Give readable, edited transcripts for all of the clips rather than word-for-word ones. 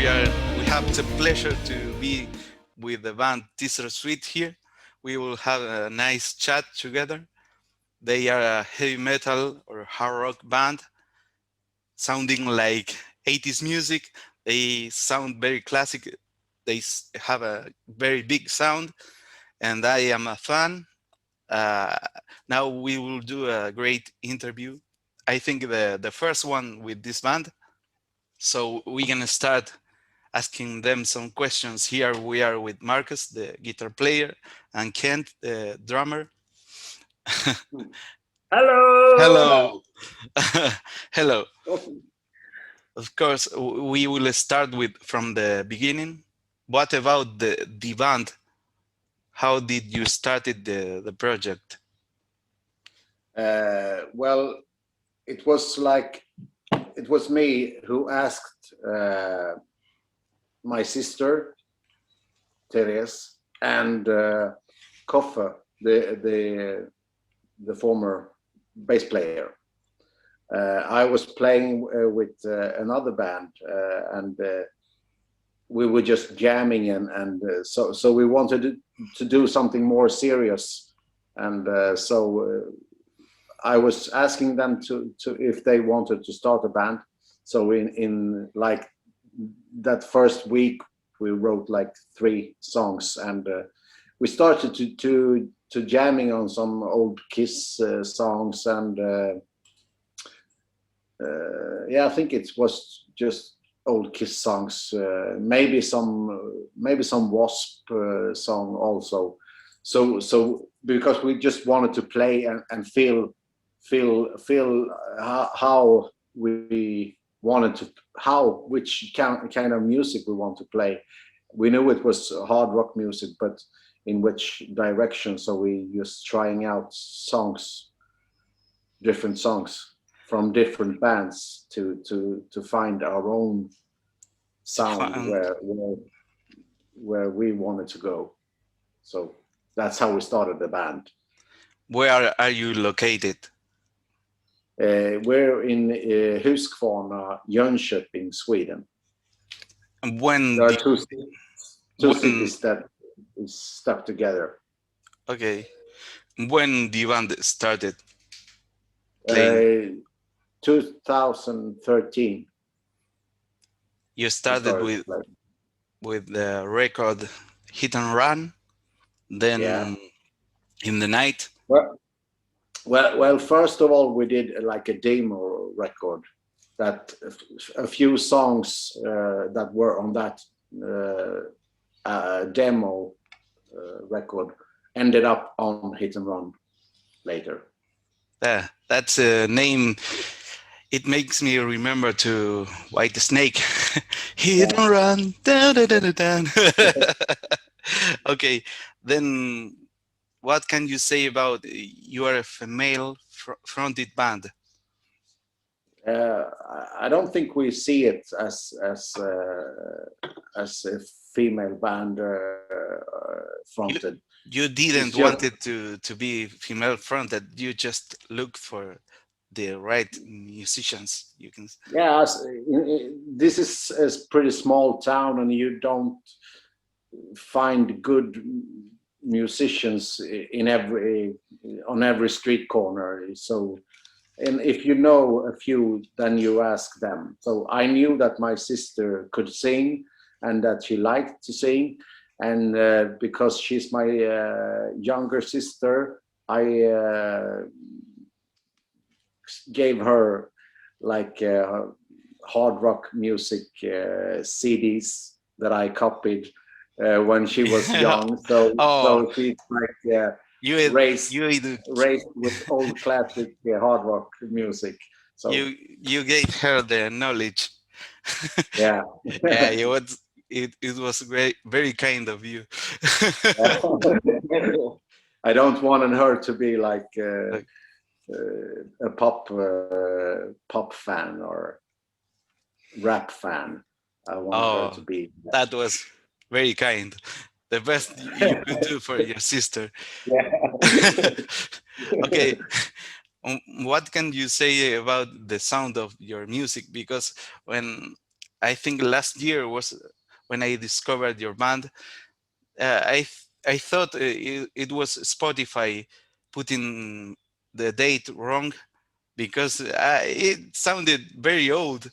we have the pleasure to be with the band Teasersweet here. We will have a nice chat together. They are a heavy metal or hard rock band sounding like 80s music. They sound very classic. They have a very big sound, and I am a fan. Uh, Now we will do a great interview. I think the first one with this band. So we're gonna start asking them some questions. Here we are with Marcus, the guitar player, and Kent, the drummer. Hello. Hello. Hello. Of course, we will start with from the beginning. What about the band? How did you started the project? Well, it was me who asked my sister Therese and Koffe, the former bass player. I was playing with another band, and we were just jamming, and so we wanted to do something more serious, and so I was asking them to if they wanted to start a band. So in like that first week, we wrote like 3 songs, and we started to jamming on some old Kiss songs, and yeah, I think it was just old Kiss songs, maybe some Wasp song also. So because we just wanted to play and feel how we wanted to, which kind of music we want to play. We knew it was hard rock music, but in which direction. So we just trying out different songs from different bands to find our own sound where we wanted to go. So that's how we started the band. Where are you located? We're in Huskvarna, Jönköping, Sweden. And when there are two cities that is stuck together. Okay. When the band started playing? 2013. You started with the record Hit and Run, then yeah. In the Night. Well, first of all, we did like a demo record that a few songs that were on that demo record ended up on Hit and Run later. Yeah, that's a name. It makes me remember to White Snake. Hit and Run. Down, down, down, down. Okay, then what can you say about you are a female fronted band? I don't think we see it as a female band fronted. You didn't want it to be female fronted. You just looked for the right musicians. You can. Yeah, this is a pretty small town, and you don't find good musicians on every street corner. So, and if you know a few, then you ask them. So I knew that my sister could sing and that she liked to sing, and because she's my younger sister, I gave her like hard rock music CDs that I copied when she was young. So, so she's like raised with old classic hard rock music. So you gave her the knowledge. Yeah. Yeah, it was very kind of you. I don't want her to be like a pop fan or rap fan. I want her to be. That was very kind. The best you could do for your sister. Yeah. Okay. What can you say about the sound of your music? Because when I think last year was when I discovered your band. I thought it was Spotify putting the date wrong because it sounded very old.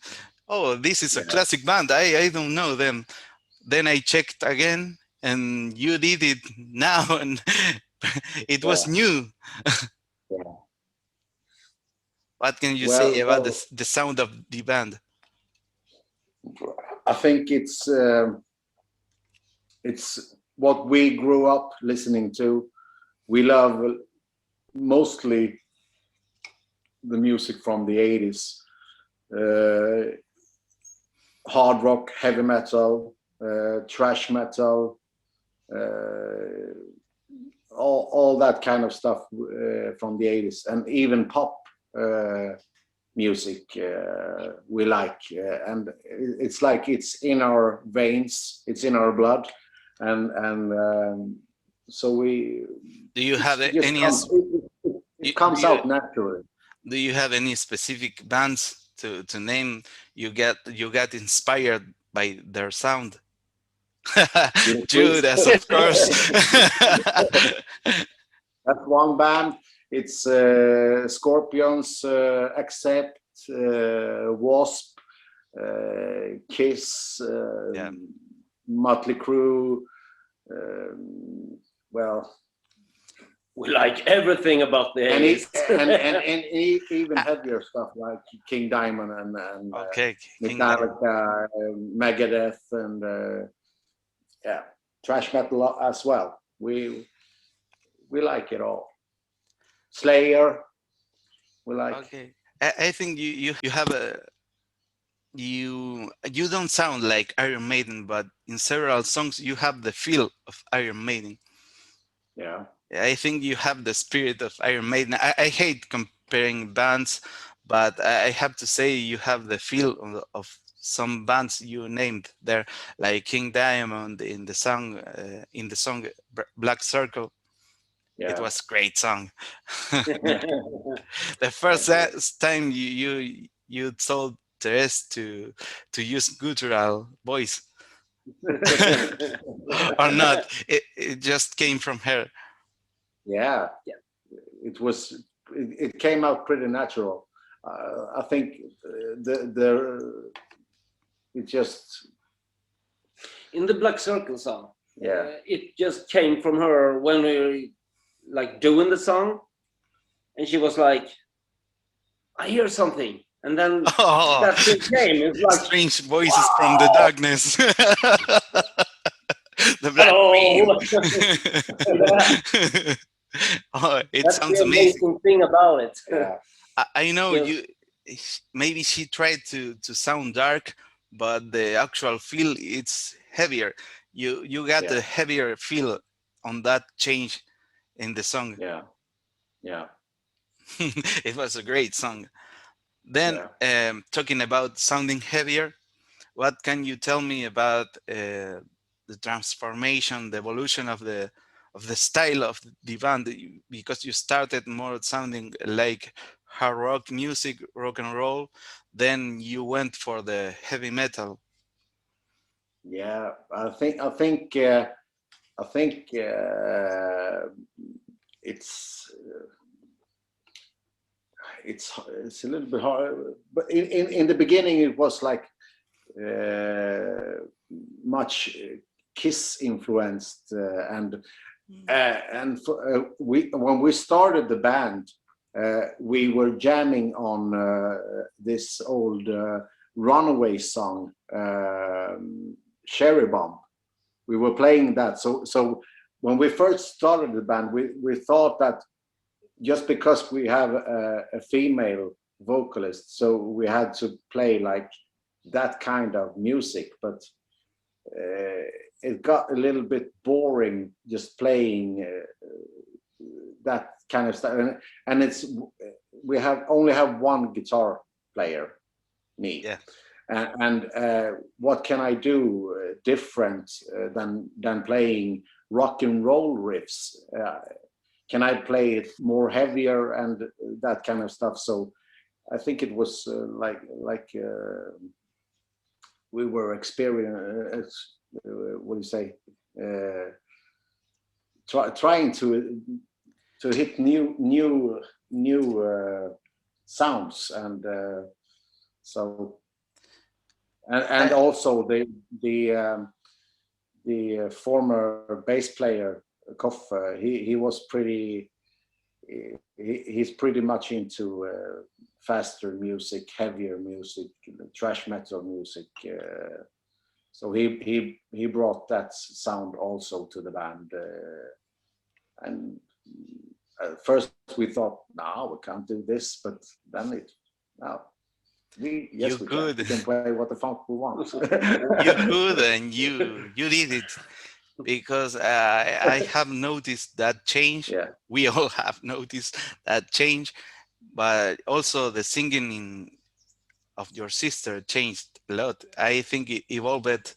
Oh, this is a Yeah, classic band. I don't know them. Then I checked again, and you did it now, and it was yeah, new. yeah. What can you say Well, about well, the sound of the band? I think it's what we grew up listening to. We love mostly the music from the 80s, uh, hard rock, heavy metal, thrash metal, uh, all that kind of stuff from the 80s, and even pop music we like. And it's like it's in our veins, it's in our blood, and so we Do you have it just any comes it comes out naturally. do you have any specific bands to name you got inspired by their sound? Judas Priest. Judas, of course. That's one band. It's Scorpions, Accept, Wasp, Kiss, Yeah. Motley Crue. Um, well, We like everything about the and, 80s. even heavier stuff like King Diamond and Okay, King Diamond. Metallica, Megadeth, and yeah, thrash metal as well. We like it all. Slayer, we like. Okay. I think you have a you don't sound like Iron Maiden, but in several songs you have the feel of Iron Maiden. Yeah, I think you have the spirit of Iron Maiden. I hate comparing bands, but I have to say you have the feel of some bands you named there, like King Diamond in the song Black Circle. It yeah. was a great song. Yeah. The first Thank you. time you told Therese to use guttural voice or not, it just came from her. Yeah, it was. It came out pretty natural. I think the it just In the Black Circle song, yeah. it just came from her when we were like doing the song, and she was like, I hear something. And then Oh, that thing came. It's like, strange voices from the wow, darkness. The Black Queen. hello. Oh, it That's sounds the amazing. amazing thing about it. Yeah, I know Just, you. Maybe she tried to sound dark, but the actual feel it's heavier. You got a yeah, heavier feel on that change in the song. yeah, yeah, It was a great song. Then, yeah. talking about sounding heavier, what can you tell me about the transformation, the evolution of the style of the band? Because you started more sounding like hard rock music, rock and roll, then you went for the heavy metal. Yeah. I think it's it's a little bit hard, but in the beginning it was like uh, much Kiss influenced, and we when we started the band, we were jamming on this old Runaway song, Cherry Bomb. We were playing that. So when we first started the band, we thought that just because we have a female vocalist, so we had to play like that kind of music, but it got a little bit boring just playing that kind of stuff. And it's we have only have one guitar player, me. Yeah. And what can I do different than playing rock and roll riffs? Can I play it more heavier and that kind of stuff? So I think it was we were experiencing, what do you say, trying to hit new sounds, and so and also the former bass player Koff, he was pretty. He's pretty much into faster music, heavier music, thrash metal music. So he brought that sound also to the band. And at first we thought, no, we can't do this, but then we can play what the fuck we want. You could, and you did it, because I have noticed that change. Yeah. We all have noticed that change, but also the singing of your sister changed a lot. I think it evolved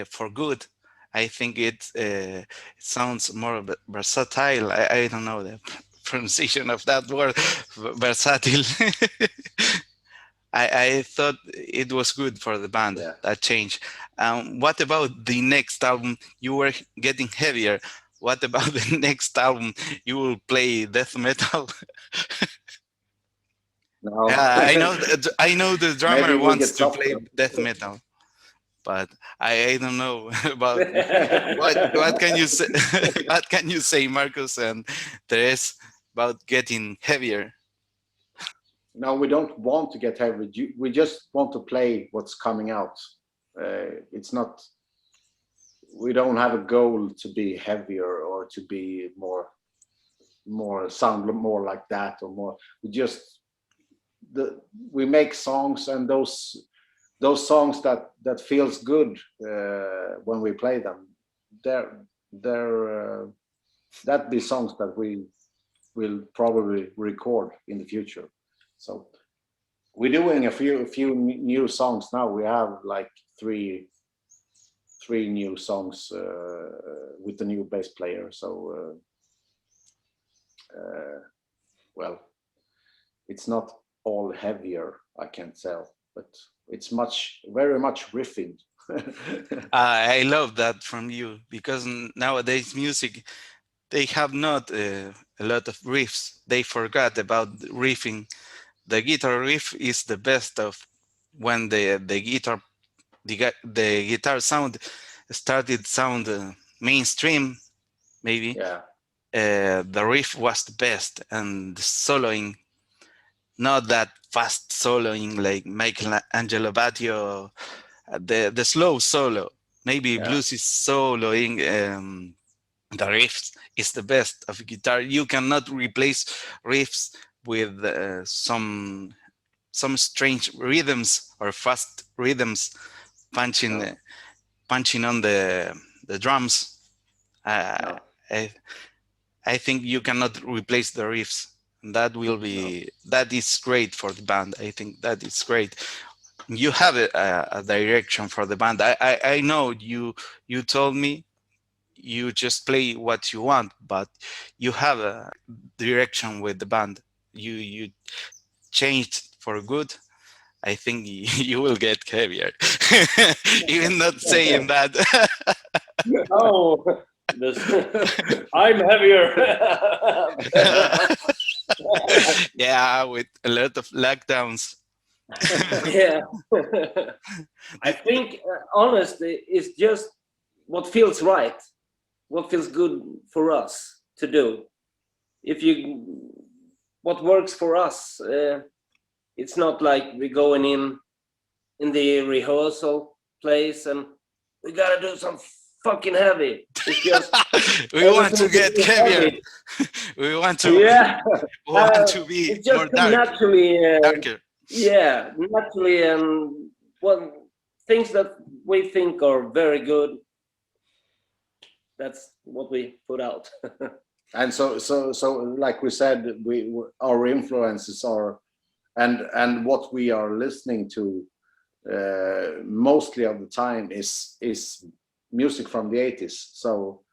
for good. I think it sounds more versatile. I don't know the pronunciation of that word, versatile. I thought it was good for the band, that change. What about the next album? You were getting heavier. What about the next album? You will play death metal? No. I know the drummer wants to play death metal, but I don't know about what can you say. What can you say, Marcus and Therese, about getting heavier? No, we don't want to get heavy. We just want to play what's coming out. It's not. We don't have a goal to be heavier or to be more sound more like that or more. We make songs, and those songs that feels good when we play them. That be songs that we will probably record in the future. So we're doing a few new songs now. We have like three new songs with the new bass player. So well, it's not all heavier, I can't tell, but it's very much riffing. I love that from you, because nowadays music, they have not a lot of riffs. They forgot about riffing. The guitar riff is the best of when the guitar sound started sound mainstream, maybe. Yeah. The riff was the best, and the soloing, not that fast soloing like Michelangelo Batio, the slow solo. Maybe blues is soloing. The riffs is the best of guitar. You cannot replace riffs with some strange rhythms or fast rhythms punching on the drums. No. I think you cannot replace the riffs. That is great for the band. I think that is great. You have a direction for the band. I know you told me you just play what you want, but you have a direction with the band. You changed for good. I think you will get heavier. Even not saying that. Oh, I'm heavier. Yeah, with a lot of lockdowns. Yeah. I think honestly, it's just what feels right, what feels good for us to do. What works for us, it's not like we're going in the rehearsal place and we gotta do some fucking heavy. It's just we want to get heavier. We want to be more dark. Naturally, darker. Yeah, naturally, and things that we think are very good, that's what we put out. And so like we said, our influences are, and what we are listening to mostly of the time is music from the 80s. So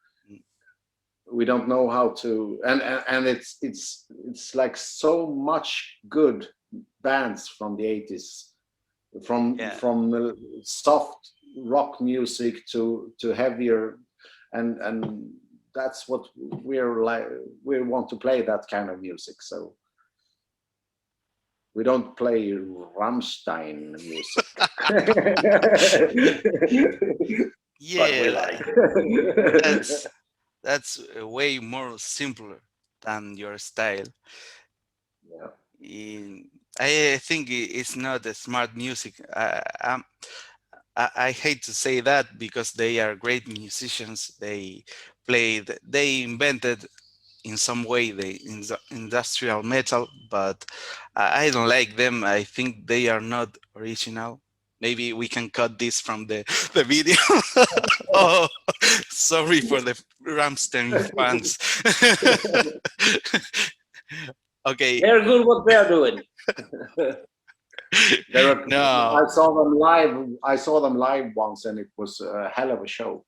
we don't know how to, and it's like so much good bands from the 80s. Yeah. from soft rock music to heavier, and that's what we're like. We want to play that kind of music, so we don't play Rammstein music. But we Yeah, like. that's way more simpler than your style. Yeah, In, I think it's not a smart music. I hate to say that because they are great musicians. They invented in some way the industrial metal, but I don't like them. I think they are not original. Maybe we can cut this from the video. Oh, sorry for the Ramstein fans. Okay, They're good what they're doing. no, I saw them live. I saw them live once, and it was a hell of a show.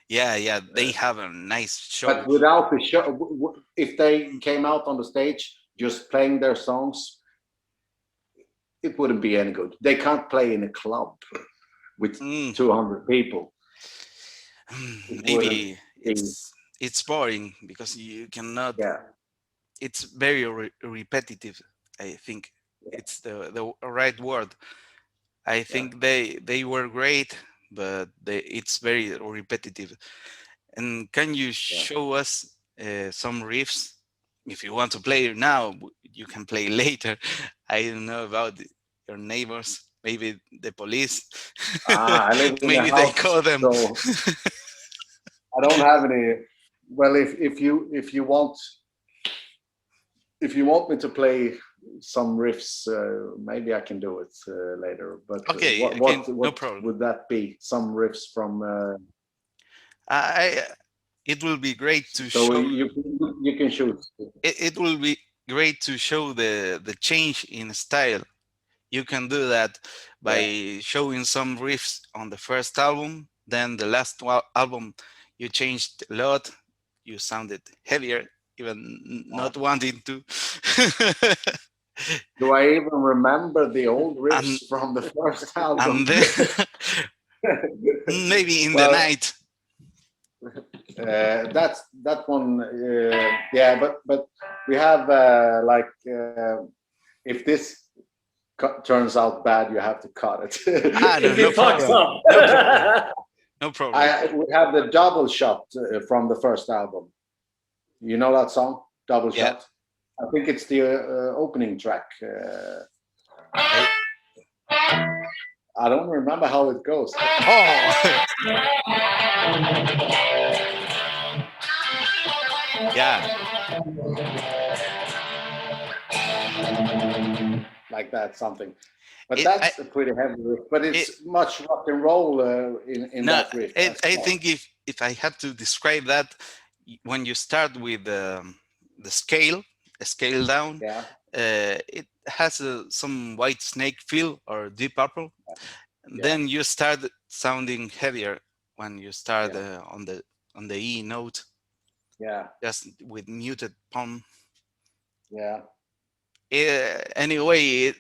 yeah, yeah, they Uh, have a nice show. but without the show, if they came out on the stage just playing their songs, it wouldn't be any good. They can't play in a club with Mm, 200 people. It wouldn't maybe be. it's boring because you cannot. Yeah, It's very repetitive. I think yeah, it's the right word. I yeah, think they were great, but it's very repetitive. And can you yeah. show us some riffs? If you want to play now, you can play later. I don't know about your neighbors, maybe the police. I live in a Maybe they house, call them. so I don't have any. Well, if you want me to play some riffs, maybe I can do it later. But Okay, okay, no what problem. would that be? Some riffs from. I it will be great to So show. you can choose. It will be great to show the change in style. You can do that Yeah, by showing some riffs on the first album. Then the last album, you changed a lot. You sounded heavier, even uh, not wanting to. do I even remember the old and riffs from the first album? and then maybe in the Well, night. that's that one. Yeah, but we have if this turns out bad, you have to cut it. Ah, no, If no it fucks problem. up. No problem. No problem. We have the double shot from the first album. You know that song, Double Yeah. Shot? I think it's the opening track. I, I don't remember how it goes. oh, yeah. Like that, something. But It, I, that's a pretty heavy riff. But it, it's much rock and roll in no, that riff as I well. think if I had to describe that, when you start with the scale, a scale down, Yeah, it has some white snake feel or deep purple. And yeah, then you start sounding heavier when you start yeah, on the E note, yeah, just with muted palm. yeah. Anyway,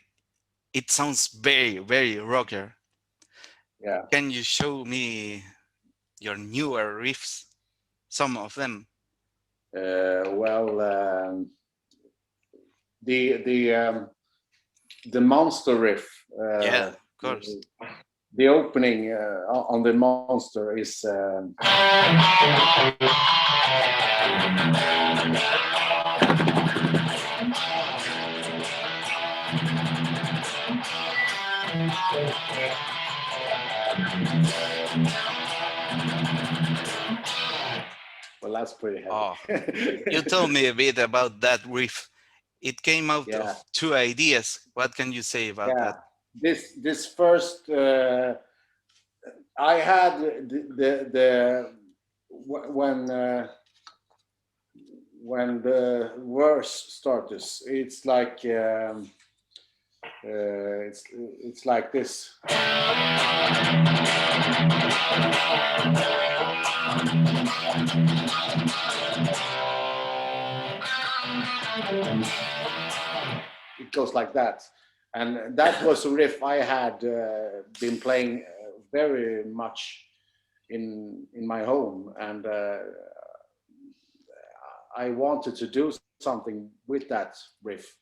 it sounds very rocker. Yeah. Can you show me your newer riffs? Some of them. Well, the the monster riff, Yeah, of course. the opening on the monster is. Well, that's pretty Oh, heavy. you told me a bit about that riff. It came out of Yeah, two ideas. What can you say about yeah. that? This first, I had the when the verse starts, it's like it's like this. It goes like that. And that was a riff I had been playing very much in my home, and I wanted to do something with that riff.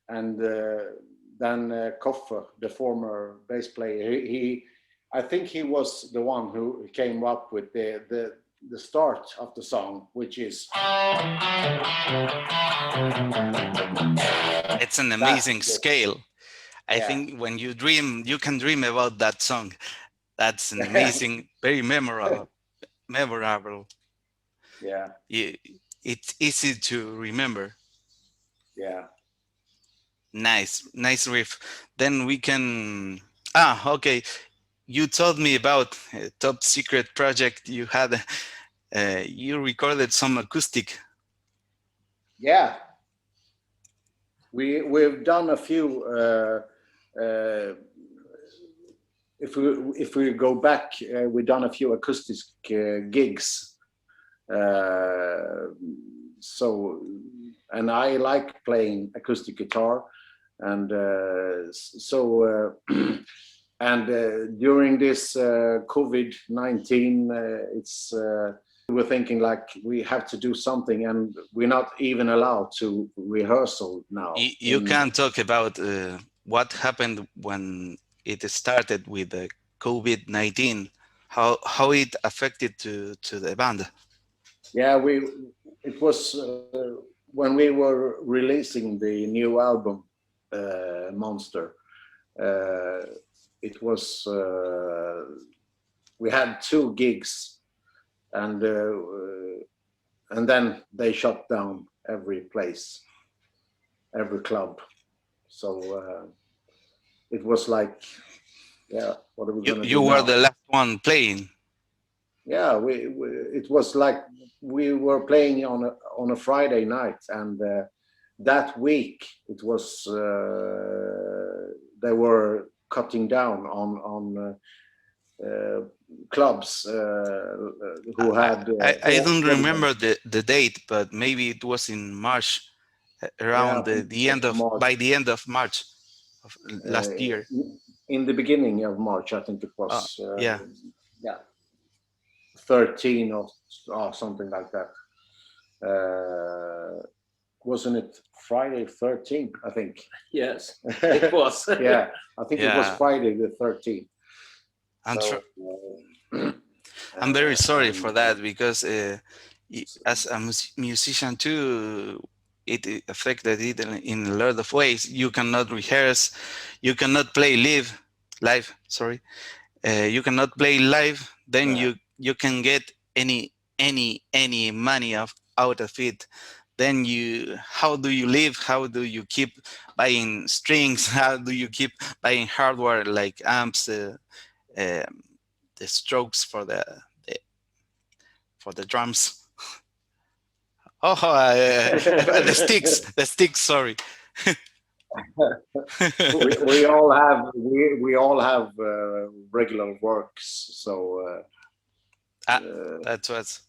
And then Koffer, the former bass player, I think he was the one who came up with the start of the song, which is It's an amazing scale. I think when you dream, you can dream about that song. That's an amazing, very memorable. Yeah. It's easy to remember. Yeah. Nice riff. Then we can. Okay. You told me about a top secret project you had. You recorded some acoustic. Yeah. We've done a few. If we go back, we've done a few acoustic gigs. So, and I like playing acoustic guitar, and and during this COVID-19, it's we're thinking like we have to do something, and we're not even allowed to rehearsal now. You can talk about what happened when it started with the COVID-19, how it affected to the band. Yeah, it was when we were releasing the new album, Monster. It was we had 2 gigs, and then they shut down every place, every club. So it was like, yeah, what are we going to do? You were now? the last one playing. Yeah, it was like we were playing on a Friday night, and that week it was they were cutting down on clubs who had. I don't remember the date, but maybe it was in March, around the end of March. by the end of March of last year. In the beginning of March, I think it was. Yeah. 13 or something like that. Wasn't it Friday 13th? I think. Yes, it was. Yeah, I think it was Friday the 13th. I'm very sorry for that, because as a musician too, it affected it in a lot of ways. You cannot rehearse, you cannot play live. Sorry, you cannot play live. Then you can get any money out of it. Then how do you live? How do you keep buying strings? How do you keep buying hardware like amps, the strokes for the drums? The sticks. Sorry. we all have regular works, so that's what's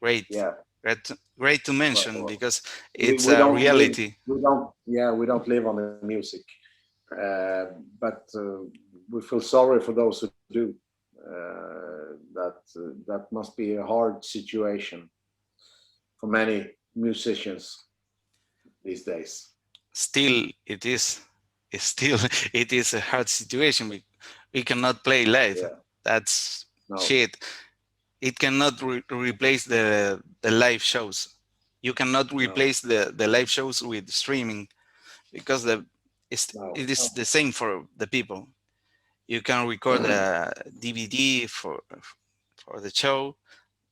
great. Yeah, great to mention, because it's a reality. We don't live on the music, but we feel sorry for those who do. That must be a hard situation for many musicians these days. Still, it is a hard situation. We cannot play live. Yeah. That's shit. It cannot replace the live shows. You cannot replace the live shows with streaming, because it is the same for the people. You can record a DVD for the show,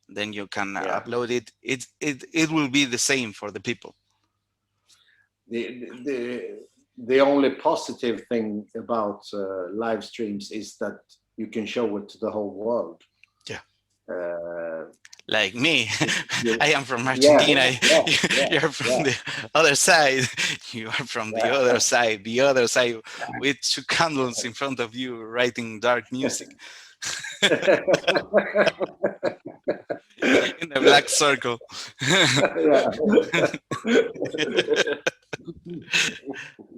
then you can upload it. It will be the same for the people. The only positive thing about live streams is that you can show it to the whole world. Like me, I am from Argentina. You're from the other side. You are from the other side, with 2 candles in front of you, writing dark music in a black circle.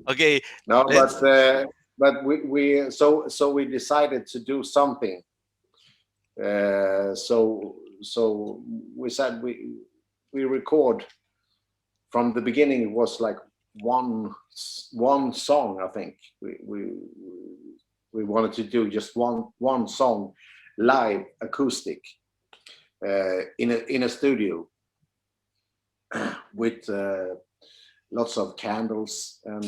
Okay, No, let's. but we decided to do something. So we said we record from the beginning. It was like one song. I think we wanted to do just one song live acoustic in a studio with lots of candles and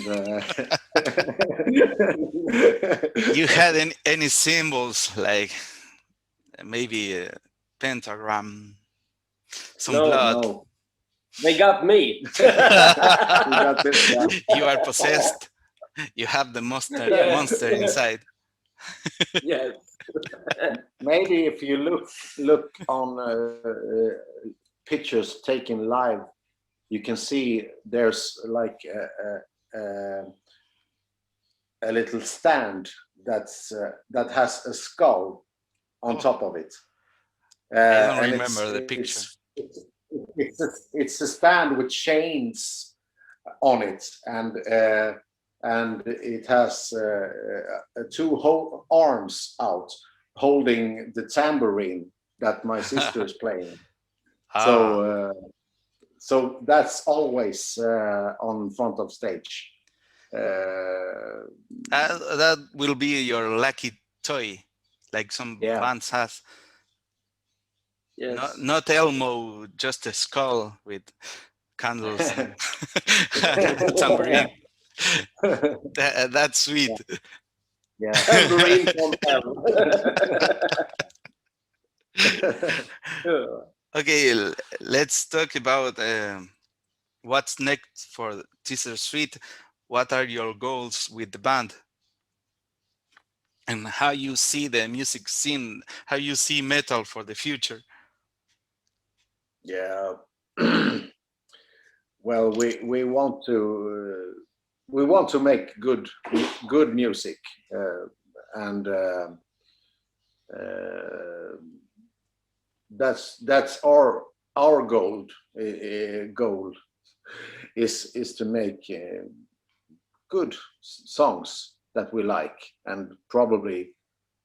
You had any symbols like maybe a pentagram, some No, blood? no. they got me. We got this, yeah. You are possessed. You have the monster Yeah. monster inside. Yes. Maybe if you look on pictures taken live, you can see there's like a little stand that has a skull on Oh. top of it. I don't And remember the picture. it's a stand with chains on it, and it has two arms out holding the tambourine that my sister is playing. Ah, So that's always on front of stage. that will be your lucky toy, like some Yeah. bands has. Yes. Not Elmo, just a skull with candles and tambourine. That's sweet. Yeah. Tambourine from hell. Okay, let's talk about what's next for teasersweet. What are your goals with the band? And how you see the music scene, how you see metal for the future? Yeah. Well, we want to make good music, and that's our goal is to make good songs that we like, and probably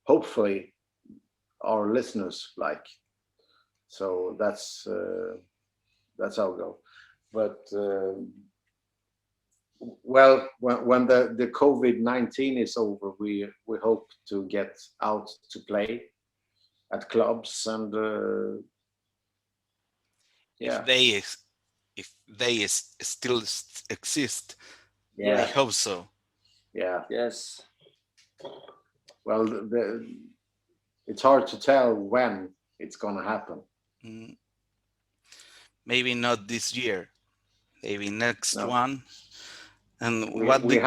hopefully our listeners like. So that's our goal. But well, when the COVID-19 is over, we hope to get out to play at clubs, and yeah, If they still exist, I yeah, hope so. yeah. Yes. Well, it's hard to tell when it's gonna happen. Mm, maybe not this year, maybe next No, one. And what we do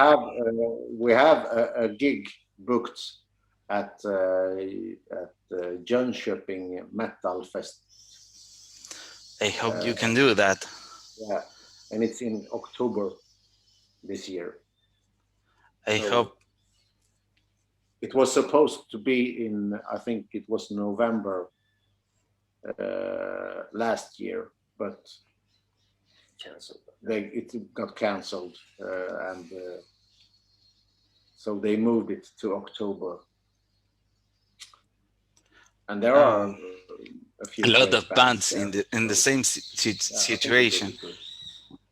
have a gig booked at Jönköping Metal Fest. I hope you can do that. Yeah, and it's in October this year. I So hope. it was supposed to be in, I think it was November last year, but Cancelled. it got cancelled, and so they moved it to October. And there are a few A lot of bands there. in the same situation.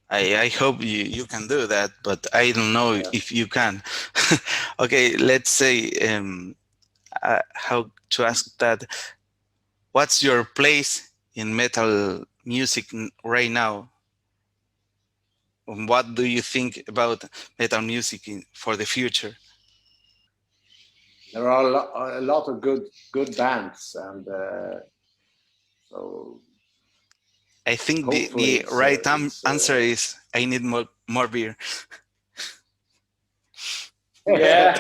I hope you can do that, but I don't know if you can. Okay, let's say how to ask that. What's your place in metal music right now? What do you think about metal music for the future? There are a lot of good bands, and so I think hopefully the right answer is I need more beer. Yeah.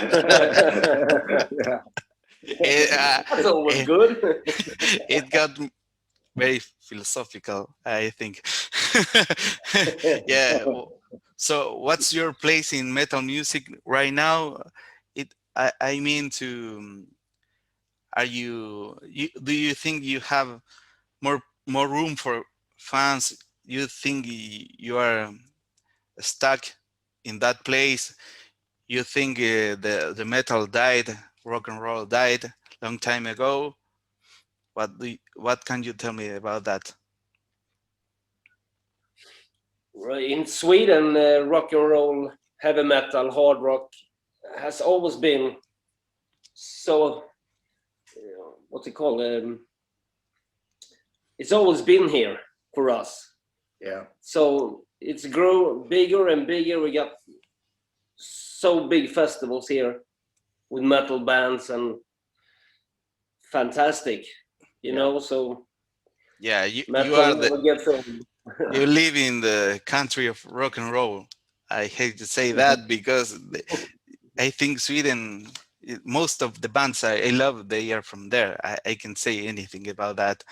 yeah. That's always good. It got very philosophical, I think. Yeah. So, what's your place in metal music right now? I mean, do you think you have more room for fans? You think you are stuck in that place, you think the metal died, rock and roll died long time ago. What can you tell me about that? In Sweden, rock and roll, heavy metal, hard rock has always been so, what's it called? It's always been here for us. Yeah. So it's grown bigger and bigger. We got so big festivals here with metal bands and fantastic, you know. So Yeah, you metal are never gets old. you live in the country of rock and roll. I hate to say that because I think Sweden, most of the bands I love, they are from there. I can say anything about that.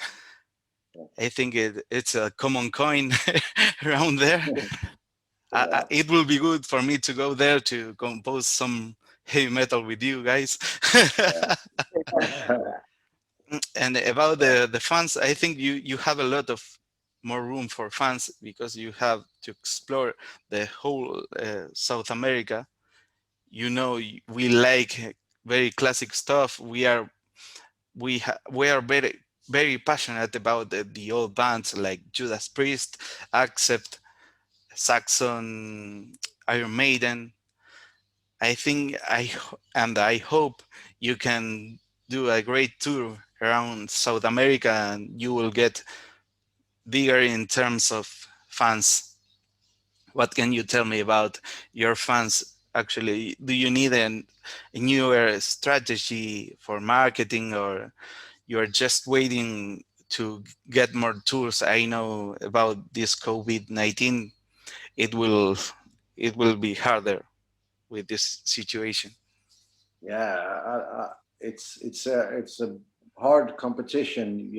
I think it's a common coin around there. Yeah. It will be good for me to go there to compose some heavy metal with you guys. And about the fans, I think you have a lot of more room for fans because you have to explore the whole South America. You know, we like very classic stuff. We are very passionate about the old bands like Judas Priest, Accept, Saxon, Iron Maiden. I think and I hope you can do a great tour around South America and you will get bigger in terms of fans. What can you tell me about your fans? Actually, do you need a newer strategy for marketing, or you're just waiting to get more tools? I know about this COVID-19, it will it will be harder with this situation. Yeah, it's a hard competition,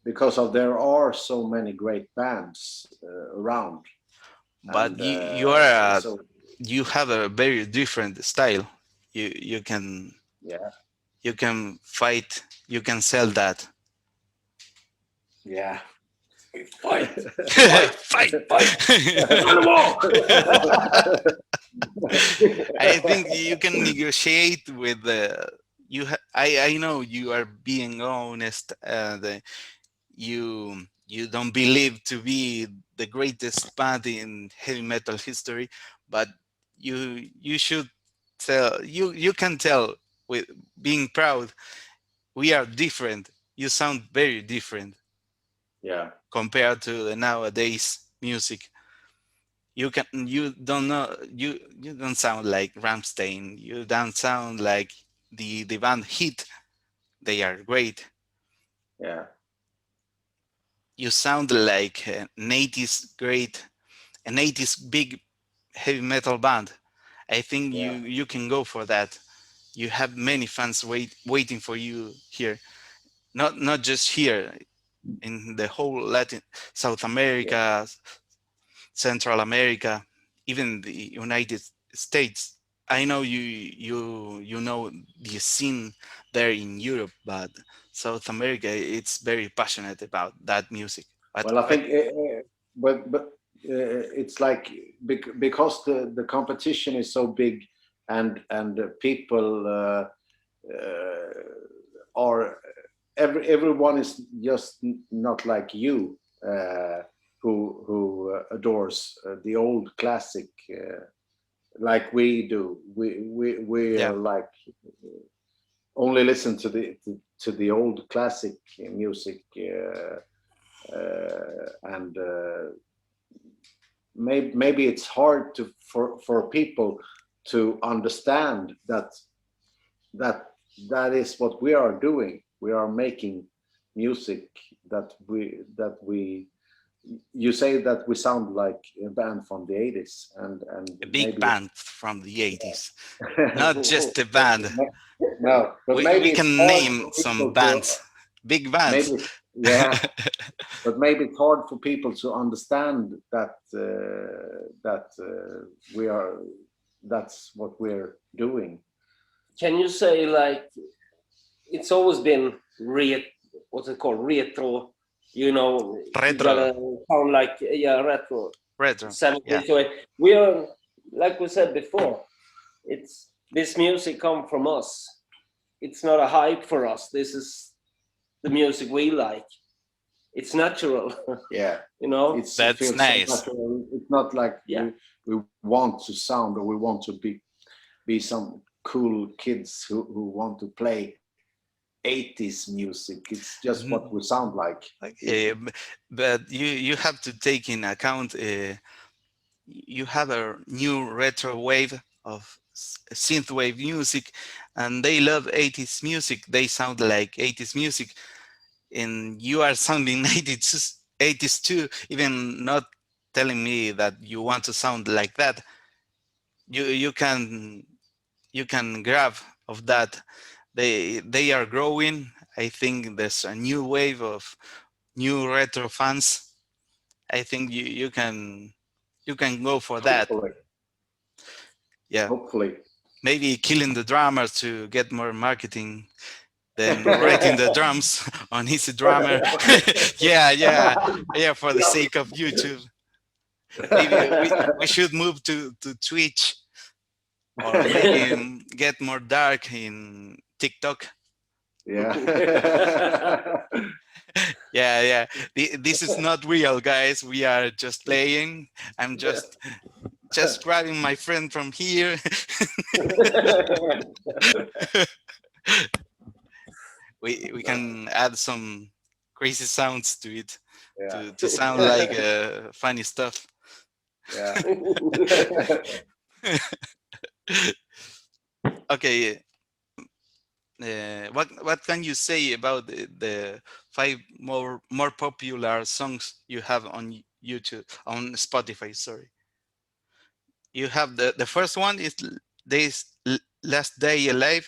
because of there are so many great bands around, But and so you have a very different style. You can yeah, fight. You can sell that. yeah. Fight, fight, Fight. fight, animal. I think you can negotiate with the I know you are being honest. You don't believe to be the greatest band in heavy metal history, but you should tell you can tell with being proud we are different. You sound very different Yeah, compared to the nowadays music. You don't know you don't sound like Ramstein. You don't sound like the band Hit. They are great. yeah, You sound like an 80s great, an 80s big heavy metal band. I think yeah, you can go for that. You have many fans waiting for you here. Not just here, in the whole Latin, South yeah. America, Central America, even the United States. I know you know the scene there in Europe, but South America, it's very passionate about that music. Well, I What think, it's like, because the competition is so big, and people uh, are everyone is just not like you, who adores the old classic, like we do. We yeah, are like, only listen to the old classic music, and maybe it's hard for people to understand that that is what we are doing. We are making music that we you say that we sound like a band from the 80s, and a big maybe band from the 80s, not just a band. no, but maybe We it's can hard name for some people to, bands, big bands. maybe, yeah, but maybe it's hard for people to understand that we are that's what we're doing. Can you say like it's always been what's it called, retro? You know, you Retro. gotta sound like, yeah, retro. Retro. send it Yeah. this way. We are, like we said before, it's this music come from us. It's not a hype for us. This is the music we like. It's natural, Yeah, you know. it That's feels so nice. natural. It's not like Yeah. we want to sound or we want to be some cool kids who want to play 80s music. It's just what we sound like. Okay, but you have to take in account you have a new retro wave of synthwave music, and they love 80s music. They sound like 80s music, and you are sounding 80s too, even not telling me that you want to sound like that. You can grab of that. They are growing. I think there's a new wave of new retro fans. I think you can go for that. Hopefully, Yeah, hopefully. maybe killing the drummer to get more marketing than writing the drums on Easy Drummer. Yeah, yeah, yeah. For the sake of YouTube, maybe we should move to Twitch, or maybe get more dark in TikTok. Yeah. Yeah, yeah. This is not real, guys. We are just playing. I'm just grabbing my friend from here. We can add some crazy sounds to it Yeah. to sound like funny stuff. Yeah. Okay, what can you say about the five more popular songs you have on YouTube, on Spotify? Sorry, you have the first one is Days Last Day Alive.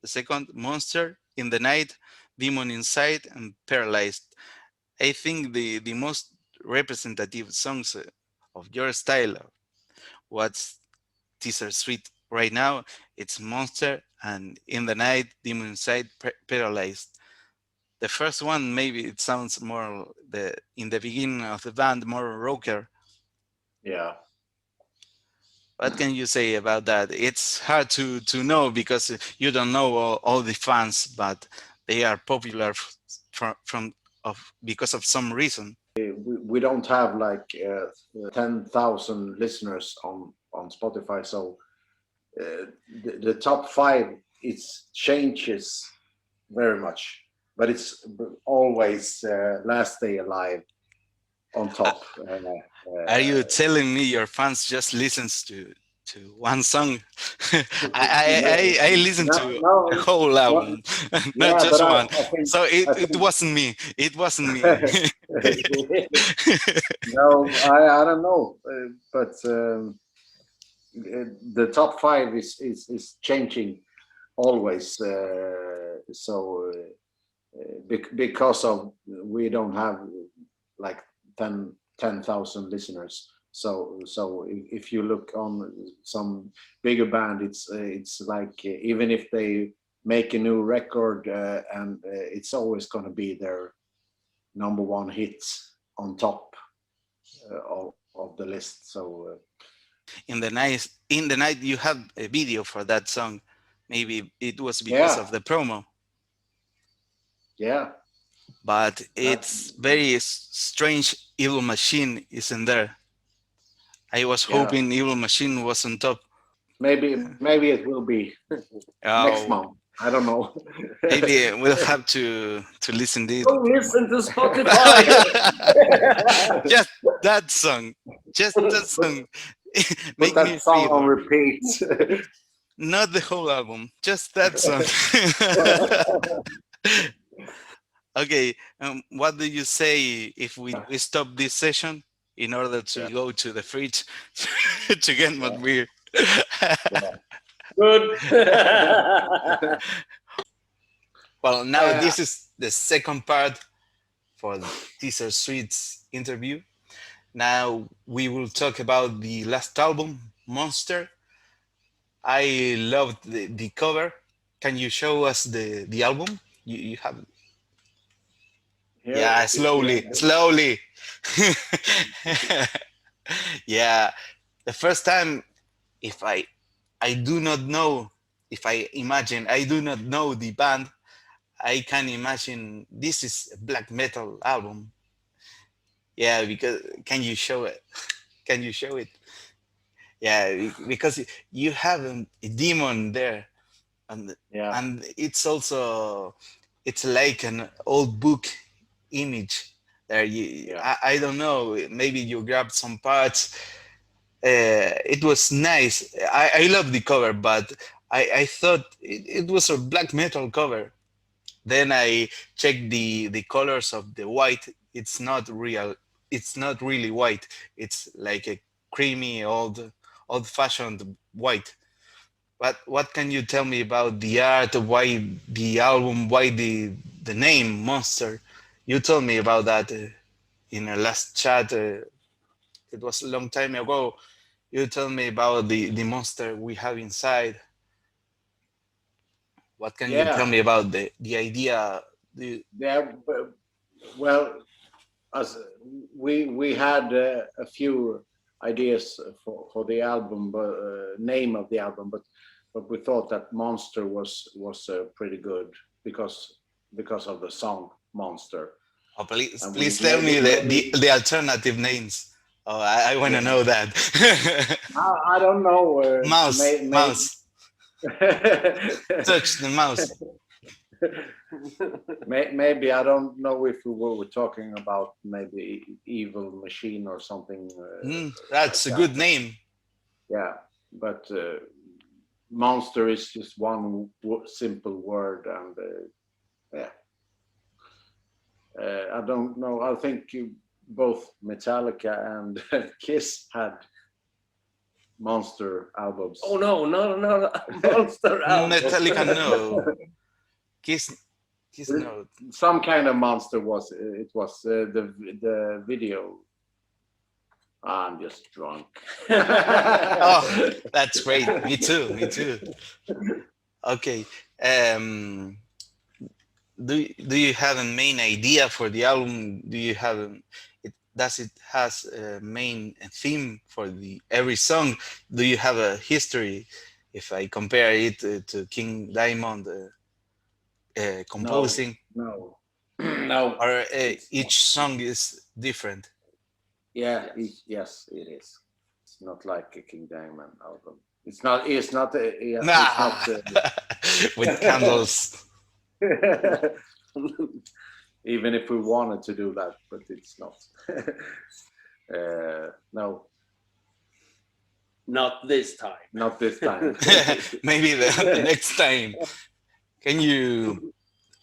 The second, Monster, In the Night, Demon Inside, and Paralyzed. I think the most representative songs of your style, what's teaser sweet right now, it's Monster and In the Night, Demon Inside, Paralyzed. The first one, maybe it sounds more in the beginning of the band, more rocker. Yeah. What can you say about that? It's hard to know because you don't know all the fans, but they are popular from of because of some reason. We don't have like 10,000 listeners on Spotify, so the top five it changes very much, but it's always Last Day Alive on Uh, top. Are you telling me your fans just listens to one song? I listen no, to a no, whole no, album, not yeah, but just one. I think So it, I it think wasn't me. It wasn't me. no, I don't know, but the top five is changing always. So because of we don't have like 10,000 listeners. So if you look on some bigger band, it's like even if they make a new record and it's always going to be their number one hits on top of the list. So In the night, you have a video for that song. Maybe it was because yeah, of the promo, yeah, but that it's very strange. Evil Machine isn't there. I was yeah. hoping Evil Machine was on top. Maybe it will be next Oh, month. I don't know. maybe we'll have to listen to it. Don't listen to Spotify. Just that song. Just that song. Put Make me that song on feel. repeat. Not the whole album. Just that song. Okay. What do you say if we stop this session in order to go to the fridge to get more beer? Good. Well, now this is the second part for the Teaser Sweets interview. Now we will talk about the last album, Monster. I loved the cover. Can you show us the album? You have, Here, yeah, slowly, slowly. Yeah, the first time, if I do not know, if I imagine I do not know the band, I can imagine this is a black metal album. Yeah, because can you show it? Can you show it? Yeah, because you have a demon there, and Yeah, it's also, it's like an old book image there. yeah, I don't know, maybe you grabbed some parts. It was nice. I love the cover, but I thought it was a black metal cover. Then I checked the colors of the white. It's not real. It's not really white. It's like a creamy old fashioned white. But what can you tell me about the art? Why the album? Why the name Monster? You told me about that in a last chat. It was a long time ago. You told me about the monster we have inside. What can you tell yeah, me about the idea? yeah. Well, as we had a few ideas for the album, but name of the album, but we thought that Monster was pretty good because of the song Monster, Oh, please, and we please tell me the alternative names. Oh, I want to yeah. know that. I don't know. Mouse, mouse, touch the mouse. Maybe I don't know if we were talking about maybe Evil Machine or something like That's a that. good name. Yeah, but monster is just one simple word, and yeah, I don't know. I think both Metallica and Kiss had monster albums. Oh no, no, monster album. Metallica, no. Kiss, Kiss, no. Some kind of monster was it was the video. I'm just drunk. Oh, that's great. Me too. Me too. Okay. Um, do you have a main idea for the album? Do you have it? Does it has a main theme for the every song? Do you have a history? If I compare it to King Diamond No, composing, no, no. or It's not. each song is different. Yeah, yes, it is. It's not like a King Diamond album. It's not. It's not. Yeah, it's Nah, not. with candles. Even if we wanted to do that, but it's not. No, Not this time. not this time. Maybe the next time. Can you?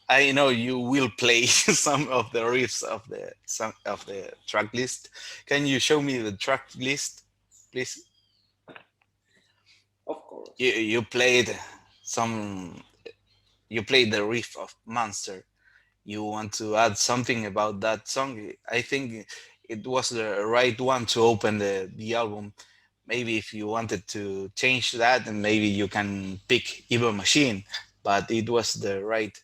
I know you will play some of the riffs of the some of the track list. Can you show me the track list, please? Of course. You played some. You played the riff of Monster. You want to add something about that song? I think it was the right one to open the album. Maybe if you wanted to change that, then maybe you can pick Evil Machine. But it was the right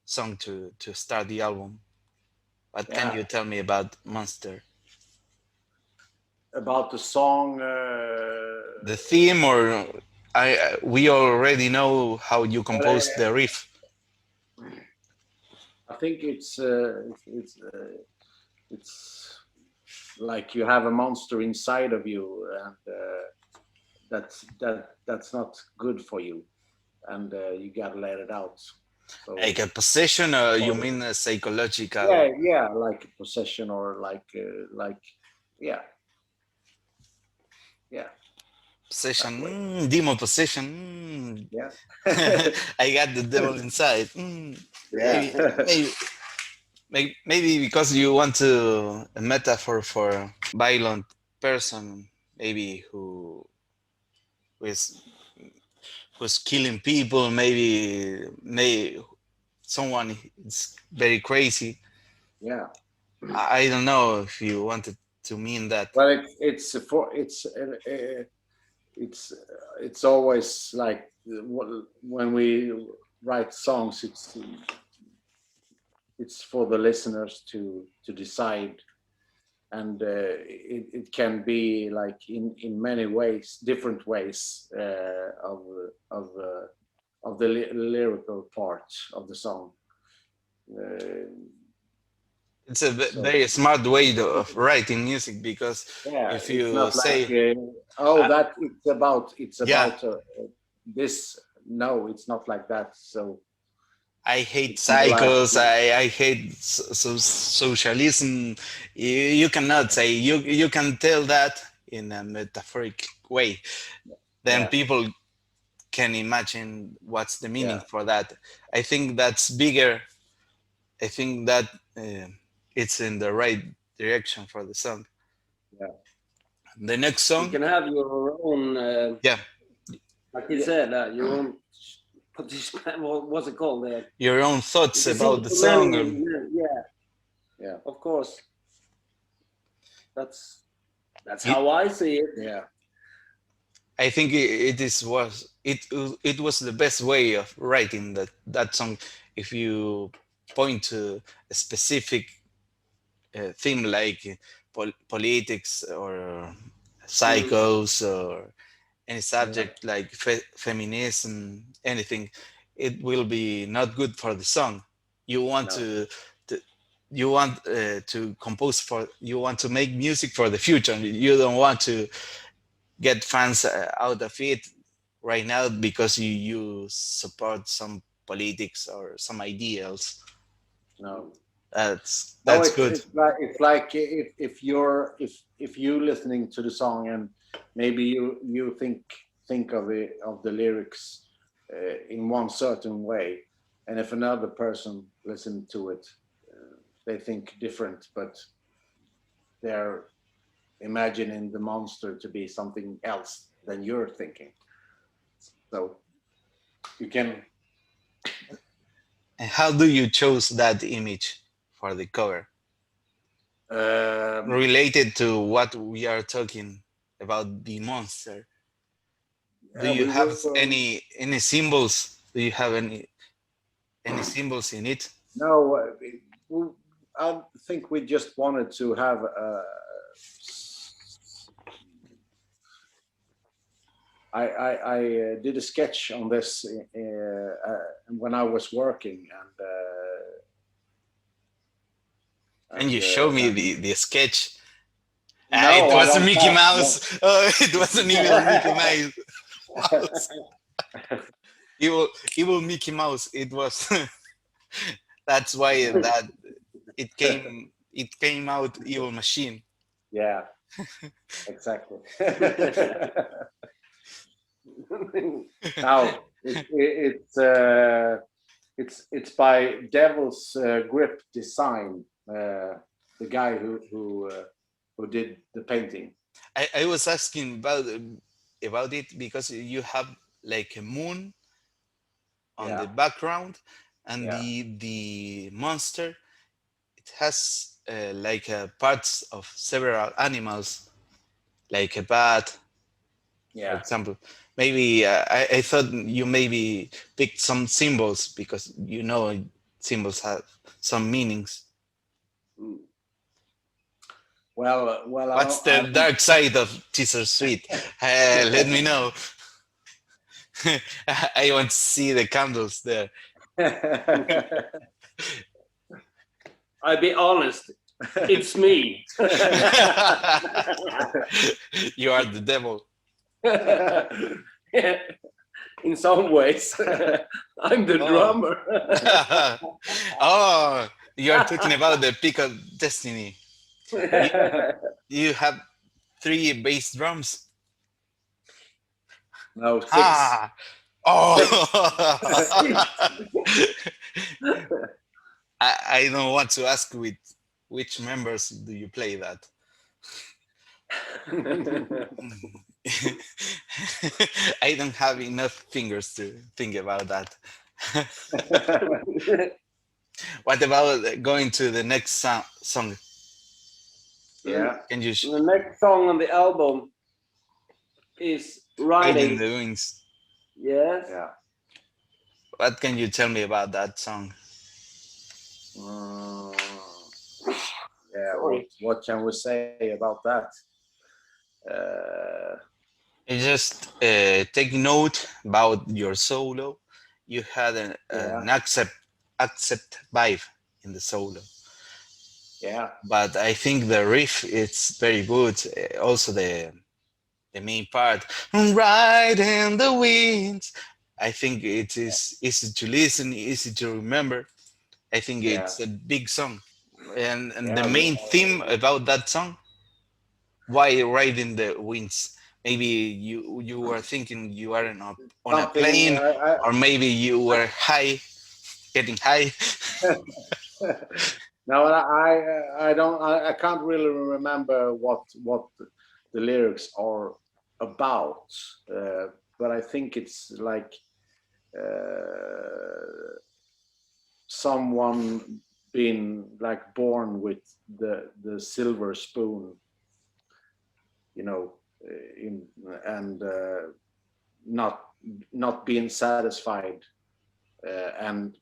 song to start the album. What can Yeah, you tell me about Monster? about the song. The theme, or we already know how you But composed the riff. I think it's like you have a monster inside of you, and that's not good for you, and you gotta let it out. So Like a possession, or you or, mean a psychological yeah, like possession or like yeah, yeah, possession? that way. Demon possession. Yeah, I got the devil inside. yeah, Maybe because you want to a metaphor for a violent person, maybe is who's killing people. Maybe someone is very crazy. yeah. I don't know if you wanted to mean that. Well, it's it's always like when we write songs, it's for the listeners to decide and it can be like in many ways, different ways of of the lyrical part of the song. Uh, It's a so very smart way of writing music, because yeah, if it's you not like say, oh uh, that it's yeah, about this. No, it's not like that. So I hate it's more like cycles, I hate socialism. You cannot say, you can tell that in a metaphoric way. Then yeah, people can imagine what's the meaning yeah, for that. I think that's bigger. I think that uh, it's in the right direction for the song. yeah, The next You song, can have your own, yeah, like you yeah. said, your own. What's it called? your own You thoughts can put about the so many. song. Or, Yeah, Yeah. of course. That's it, how I see it. Yeah. I think it was the best way of writing that song. If you point to a specific theme like politics or Mm, psychos or any Yeah. subject like feminism, anything, it will be not good for the song. You want No. to you want to compose for, you want to make music for the future. You don't want to get fans out of it right now because you support some politics or some ideals. No. No. That's good. It's like if you listening to the song and maybe you think of it of the lyrics in one certain way, and if another person listen to it, they think different, but they're imagining the monster to be something else than you're thinking. So you can. And how do you choose that image for the cover? Um, Related to what we are talking about, the monster. Do yeah, you we have were. any symbols? Do you have any symbols in it? No, I think we just wanted to have. I did a sketch on this when I was working, And you show me and the sketch. It no, I was a don't Mickey have. Mouse. Oh, it wasn't even Mickey Mouse. Evil, evil Mickey Mouse. It was. That's why that it came out evil machine. Yeah, exactly. Now it's by Devil's Grip Design, the guy who did the painting. I was asking about it because you have like a moon on the Yeah, background, and yeah, the monster, it has like parts of several animals, like a bat, for yeah. example. Maybe I thought you maybe picked some symbols because symbols have some meanings. Well, What's I the dark side of teasersweet? Let me know. I want to see the candles there. I'll be honest. It's me. You are the devil. In some ways, I'm the Oh. drummer. Oh, you are talking about the pick of destiny. You have 3 bass drums. No, 6. Ah, oh. I don't want to ask with which members do you play that. I don't have enough fingers to think about that. What about going to the next song? Yeah. Can you The next song on the album is Riding Riding. the Wings? Yes. Yeah. What can you tell me about that song? Mm, Yeah, Sorry. what can we say about that? Uh, And just take note about your solo. You had yeah, an accept vibe in the solo, yeah, but I think the riff it's very good. Also the main part, right in the winds. I think it is easy to listen, easy to remember. I think yeah, it's a big song, and the yeah. main theme about that song, why riding the winds? Maybe you were thinking you are on a Something. plane, or maybe you were high, getting high. No, I don't. I can't really remember what the lyrics are about, uh, but I think it's like someone being like born with the silver spoon, you know, in and not not being satisfied, and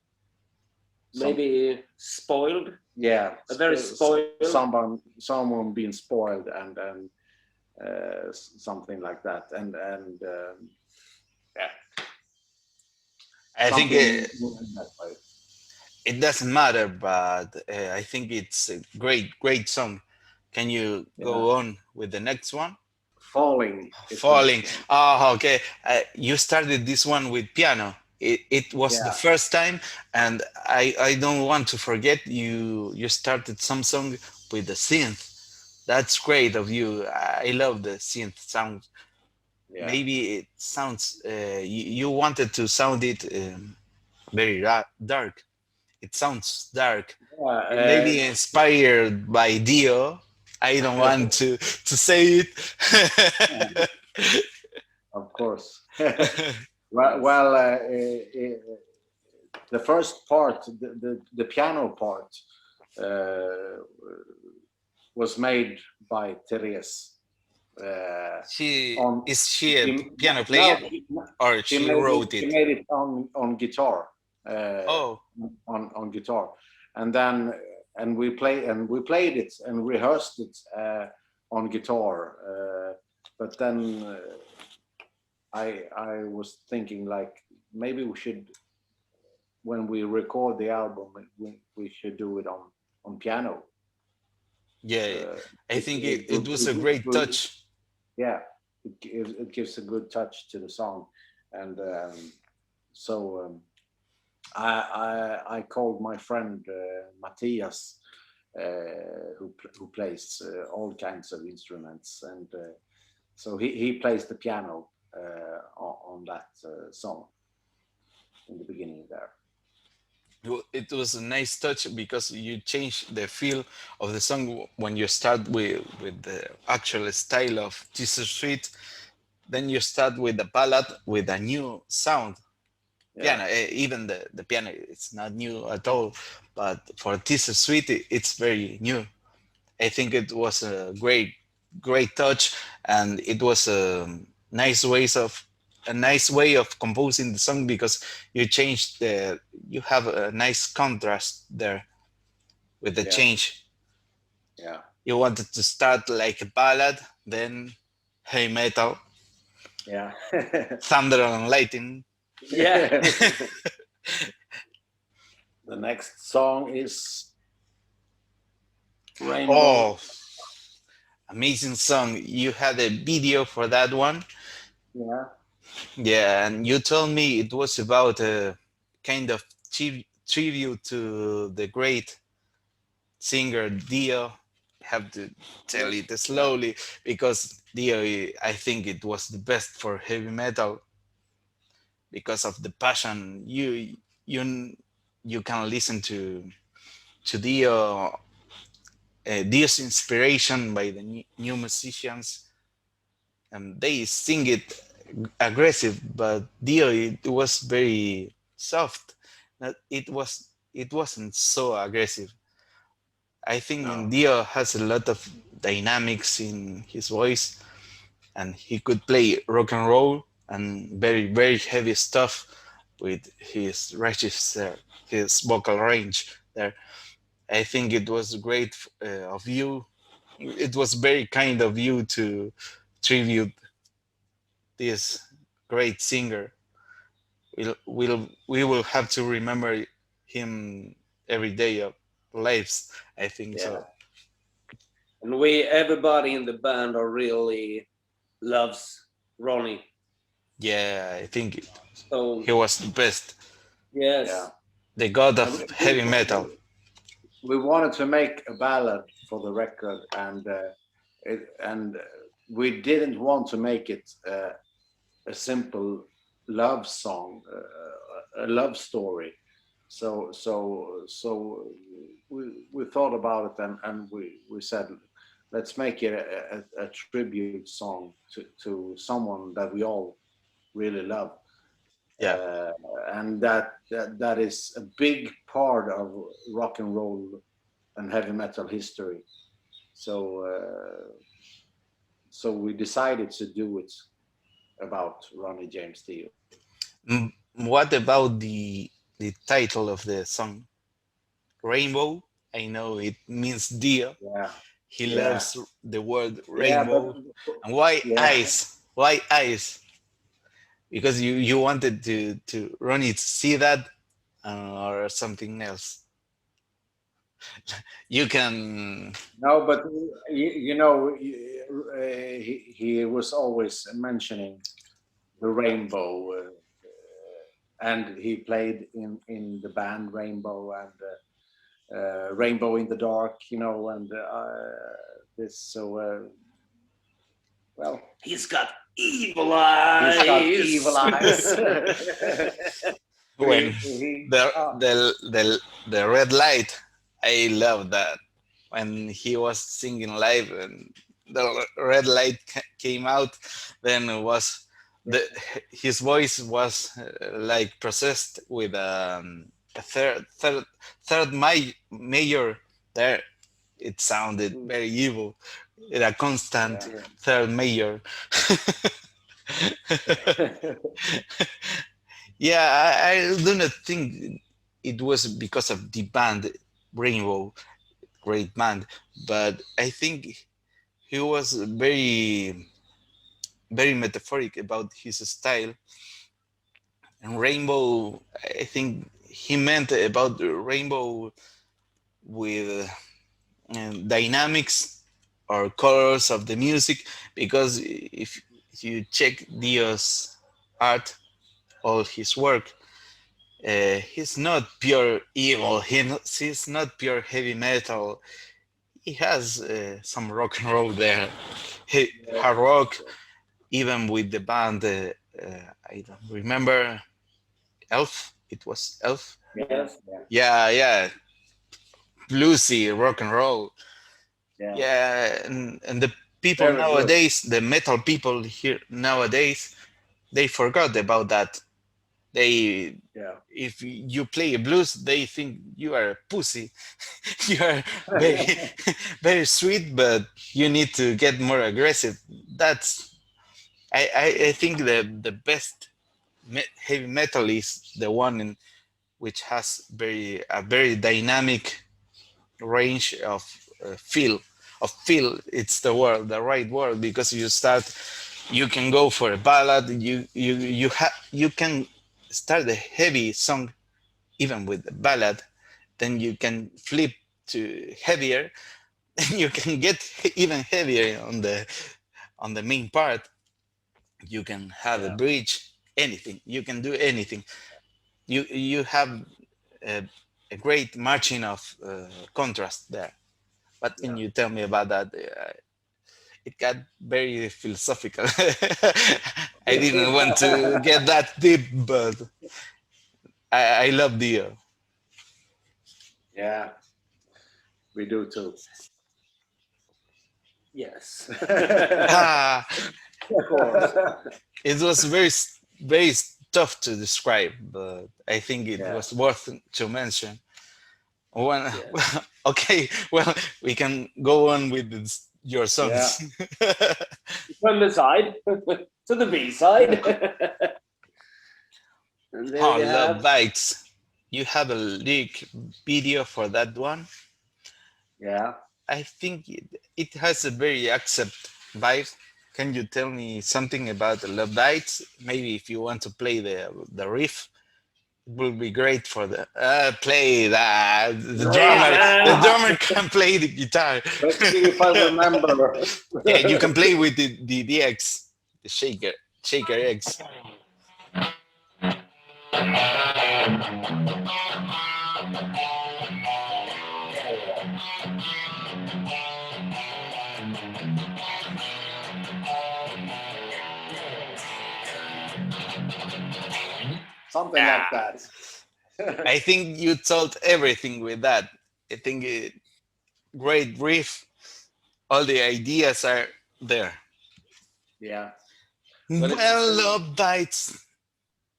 some Maybe spoiled, yeah, a very spoiled. someone being spoiled and something like that, and yeah, I think something in that way. it doesn't matter, but I think it's a great song. Can you Yeah, go on with the next one? falling is the next Falling. one. Oh, okay. You started this one with piano. It was the Yeah, first time, and I don't want to forget you started some song with the synth. That's great of you. I love the synth sound. yeah, Maybe it sounds you wanted to sound it very dark. It sounds dark. yeah. Maybe inspired by Dio. I don't want to say it. Of course. Well, the first part, the piano part, uh, was made by Therese. On She a she, piano player no, or she wrote she it? made it on guitar, Oh, on guitar, and then and we played it and rehearsed it on guitar, but then I was thinking like maybe we should, when we record the album, we should do it on piano. yeah. Uh, I think it was a great it touch. yeah, it gives a good touch to the song, and so I called my friend Matthias, who plays all kinds of instruments, and so he plays the piano on that song in the beginning there. It was a nice touch because you change the feel of the song when you start with the actual style of teasersweet. Then you start with the ballad with a new sound. Yeah, Piano, even the piano, it's not new at all. But for teasersweet, it's very new. I think it was a great touch, and it was a nice way of composing the song because you have a nice contrast there with the yeah, change. yeah, You wanted to start like a ballad, then heavy metal, yeah. thunder and lightning. Yeah. The next song is Rainbow. Oh, amazing song! You had a video for that one. Yeah, Yeah, and you told me it was about a kind of tribute to the great singer Dio. Have to tell it yeah, slowly because Dio, I think it was the best for heavy metal because of the passion. You you can listen to Dio, Dio's inspiration by the new musicians, and they sing it aggressive, but Dio it was very soft. It wasn't so aggressive. I think no, Dio has a lot of dynamics in his voice, and he could play rock and roll and very heavy stuff with his register, his vocal range there. I think it was great of you. It was very kind of you to tribute this great singer. We will have to remember him every day of lives. I think Yeah. so. And everybody in the band are really loves Ronnie. Yeah, I think So he was the best, Yeah. yes, the god And of heavy metal. we wanted to make a ballad for the record, and we didn't want to make it a simple love song, a love story. So we thought about it, and we said, let's make it a tribute song to someone that we all really love. Yeah. uh, and that is a big part of rock and roll and heavy metal history. So so we decided to do it about Ronnie James Dio. What about the title of the song? Rainbow. I know it means deer. Yeah, He yeah, loves the word yeah, but rainbow. And why yeah, eyes? Why eyes? Because you wanted to Ronnie to see that or something else. You can. no, but you know, he was always mentioning the rainbow, and he played in the band Rainbow, and Rainbow in the Dark, you know, and this. So well, he's got evil he's got eyes. evil eyes. When he the the red light, I love that when he was singing live and the red light came out, then it was the his voice was like processed with a major there. It sounded very evil, a constant yeah. third major. Yeah, I do not think it was because of the band Rainbow, great band, but I think he was very metaphoric about his style. And Rainbow, I think he meant about the rainbow with dynamics or colors of the music, because if you check Dio's art, all his work, he's not pure evil. He's not pure heavy metal. He has some rock and roll there, hard rock, even with the band. I don't remember Elf. It was Elf. Yes. Yeah, yeah, bluesy rock and roll. Yeah, Yeah, and the people very good. nowadays, the metal people here nowadays, they forgot about that. They, Yeah. if you play a blues, they think you are a pussy. You are very very sweet, but you need to get more aggressive. That's I think the best heavy metal is the one in which has a very dynamic range of feel. It's the right word, because you can go for a ballad. You can start a heavy song even with a ballad, then you can flip to heavier, and you can get even heavier on the main part. You can have a Yeah, bridge, anything. You can do anything. You have a, a great margin of contrast there. But yeah. can you tell me about that? It got very philosophical. I didn't want to get that deep, but I love the. Yeah, we do too. Yes. Ah, Of course. it was very tough to describe, but I think it Yeah. was worth to mention. One, Yes. okay, well, we can go on with your Yeah. songs. From the side to the B side. And there Oh, you Love have. Bites. You have a lyric video for that one? Yeah. I think it has a very accept vibe. Can you tell me something about the Love Bites? Maybe if you want to play the riff, it will be great for the play that the Hey drummer. The man. drummer can play the guitar. Let's see if I remember. Yeah, you can play with the X, the shaker X. Something like Yeah, that. I think you told everything with that. I think great riff. All the ideas are there. Yeah. But Well, love bites.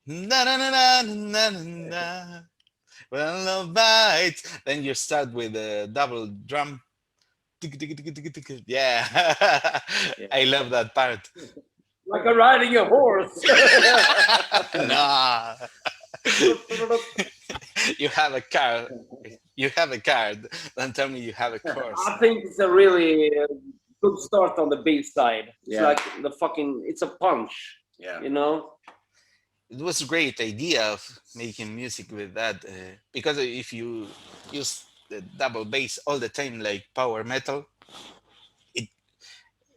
Na na na na na na na. Well, love bites. Then you start with a double drum. Tick, tick, tick, tick, tick. Yeah, yeah. I love that part. Like a riding a horse. Nah, you have a car. You have a card. Don't tell me you have a course. I think it's a really good start on the B side. It's Yeah. like the fucking, it's a punch, Yeah. you know? It was a great idea of making music with that because if you use the double bass all the time like power metal, it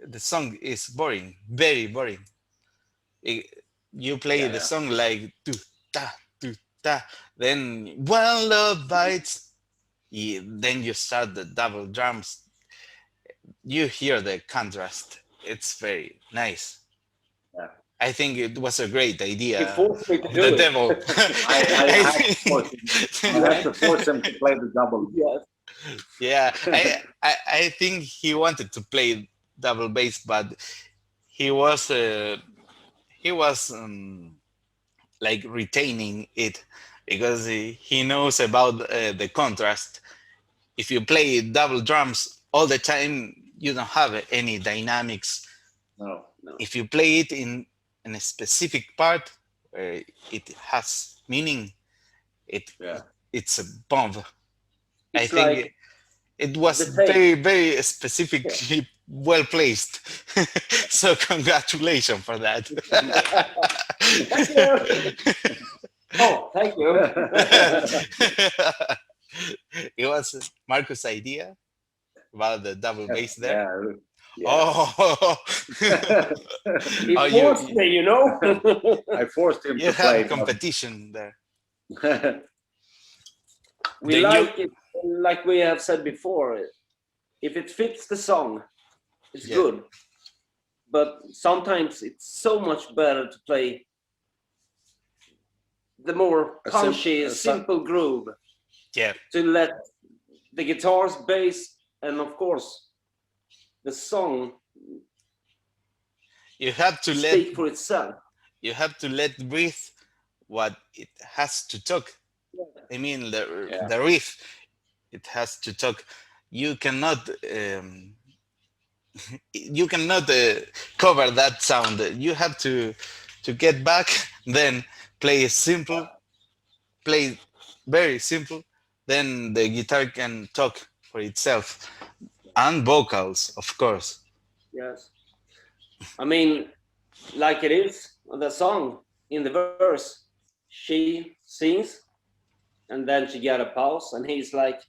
the song is boring, very boring. You play the Yeah. song like tu ta, then one love bites. Yeah, then you start the double drums. You hear the contrast. It's very nice. Yeah. I think it was a great He idea forced me to of do the it. devil. I had to force him to play the double. Yes. Yeah, I think he wanted to play double bass, but he was uh, he was like retaining it because he knows about the contrast. If you play double drums all the time, you don't have any dynamics. No. If you play it in a specific part where it has meaning, it Yeah. it's a bomb. I It's think like it was the tape. very very specifically well placed. So congratulations for that. Thank you. Oh, thank you. It was Marcus' idea about the double bass there. Yeah. Yeah. Oh, He oh, forced me, you know? I forced him you to play. have competition there. We Then like it, like we have said before, if it fits the song, it's Yeah. good. But sometimes it's so much better to play the more punchy, simple groove, Yeah, to let the guitars, bass, and of course the song you have to let speak for itself. breathe what it has to talk. I mean the riff, it has to talk. You cannot cover that sound. You have to get back, then play simple, play very simple, then the guitar can talk for itself, and vocals of course. Yes. I mean, like it is on the song, in the verse, she sings and then she got a pause and he's like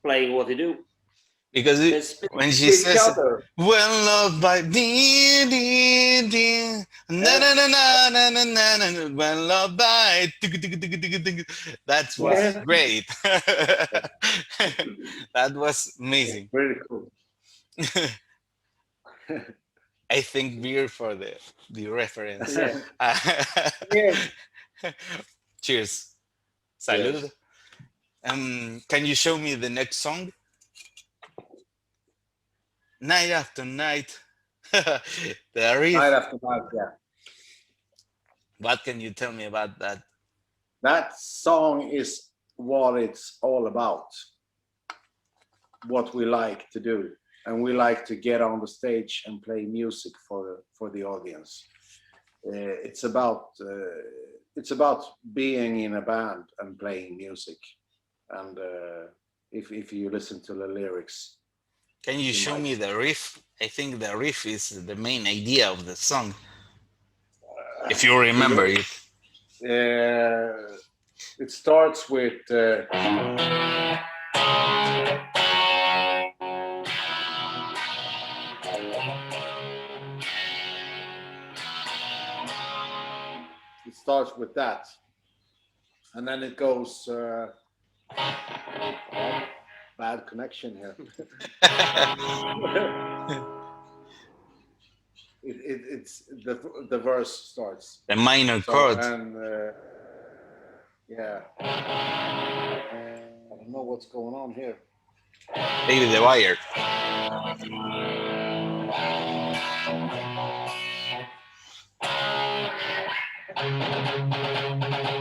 playing what he do. Because They speak when to she each says other. well loved by dee, dee, dee, na na na na na na na na, well loved by that was Yeah. great. That was amazing. Pretty cool. I think beer for the reference. Yeah. Yeah. Cheers. Salud. Can you show me the next song? Night after night. The riff. Night after night, yeah. What can you tell me about that? That song is what it's all about. What we like to do. And we like to get on the stage and play music for the audience. It's about being in a band and playing music. And if you listen to the lyrics. Can you show me the riff? I think the riff is the main idea of the song, if you remember it. It starts with that, and then it goes. Bad connection here. It's the verse starts. The minor chord. And yeah, I don't know what's going on here. Maybe the wire.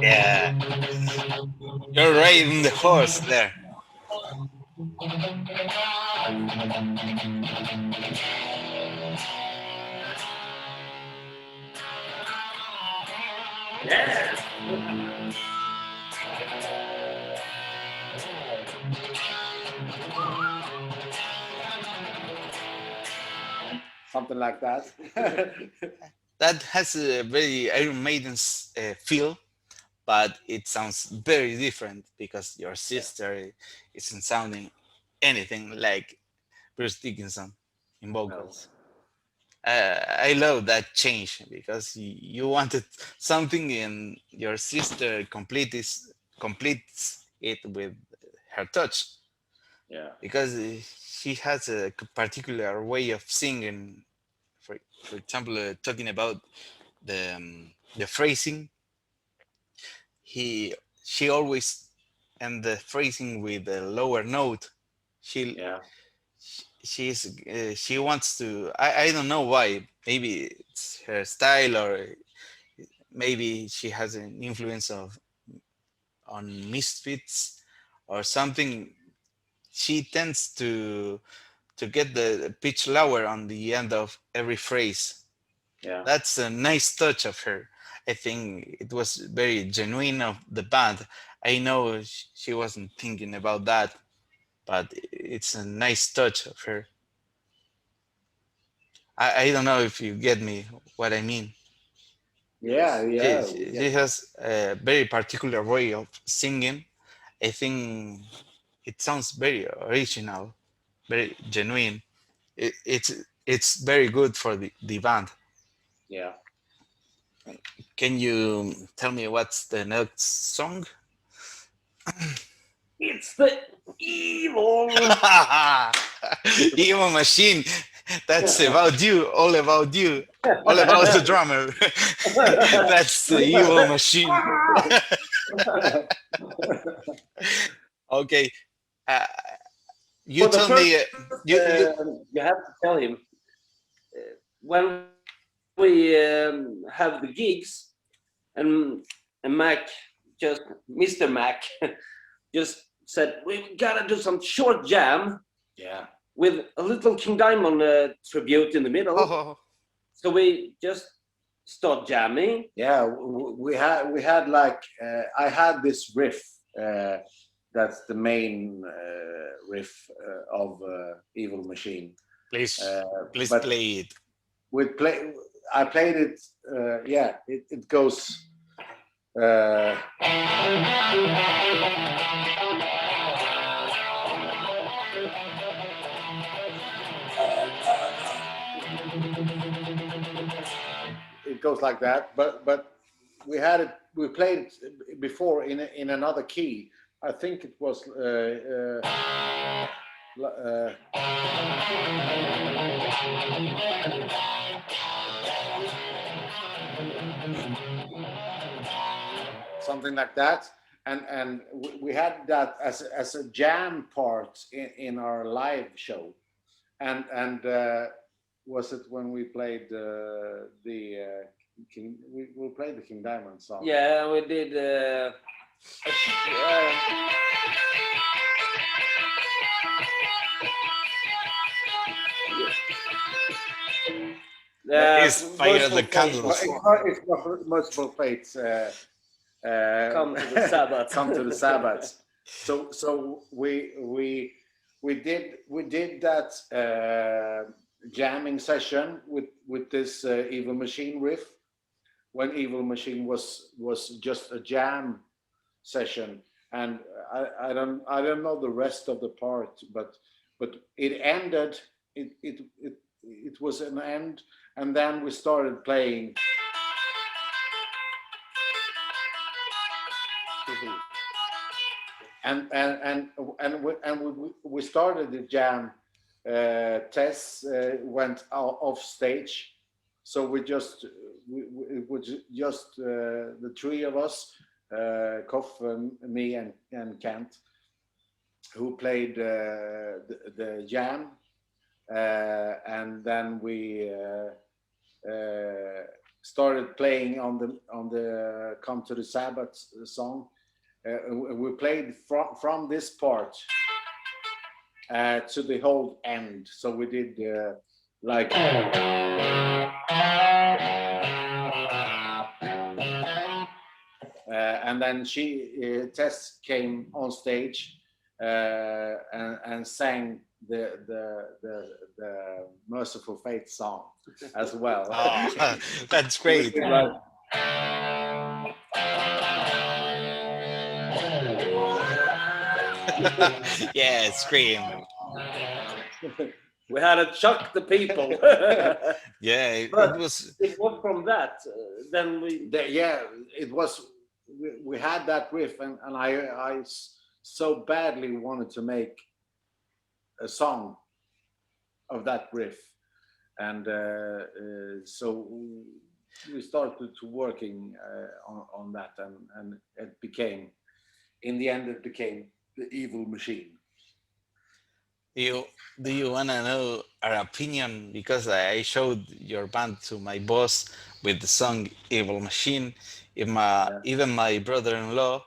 Yeah, you're riding the horse there. Yeah. Something like that. That has a very Iron Maiden feel, but it sounds very different because your sister isn't sounding anything like Bruce Dickinson in vocals. I love that change because you wanted something and your sister completes it with her touch. Yeah. Because she has a particular way of singing. For example, talking about the phrasing, she always end the phrasing with a lower note. She wants to. I don't know why. Maybe it's her style, or maybe she has an influence on Misfits or something. She tends to get the pitch lower on the end of every phrase. Yeah, that's a nice touch of her. I think it was very genuine of the band. I know she wasn't thinking about that, but it's a nice touch of her. I don't know if you get me what I mean. Yeah. She has a very particular way of singing. I think it sounds very original, very genuine. It's very good for the band. Yeah. Can you tell me what's the next song? It's the evil. Evil Machine. That's about you, all about you, all about the drummer. That's the Evil Machine. Okay. You tell me. You have to tell him when we have the gigs, and Mac, just Mr. Mac, just said we gotta do some short jam. Yeah. With a little King Diamond tribute in the middle. Oh. So we just start jamming. Yeah, we had like I had this riff. That's the main riff of Evil Machine. Please play it. I played it. Yeah, it goes. It goes like that, but we played it before in another key. I think it was something like that, and we had that as a jam part in our live show, and was it when we played the King? We played the King Diamond song. Yeah, we did. It's Fire the Candles. It's Merciful Fates. Come to the Sabbath. Come to the Sabbath. So we did that jamming session with this Evil Machine riff when Evil Machine was just a jam session, and I don't know the rest of the part, but it ended. It was an end, and then we started playing. And we started the jam. Tess went off stage, so it was just the three of us, Koff and me and Kent, who played the jam, and then we started playing on the Come to the Sabbath song. We played from this part to the whole end. So we did like. And then Tess came on stage and sang the Merciful Fate song as well. Oh, that's great. Yeah, scream. We had to shock the people. Yeah, it But was. it was from that. Then we. It was. We had that riff, and I so badly wanted to make a song of that riff, and so we started to working on that, and it became, in the end, it became the Evil Machine. Do you wanna know our opinion? Because I showed your band to my boss with the song "Evil Machine." Even my brother-in-law,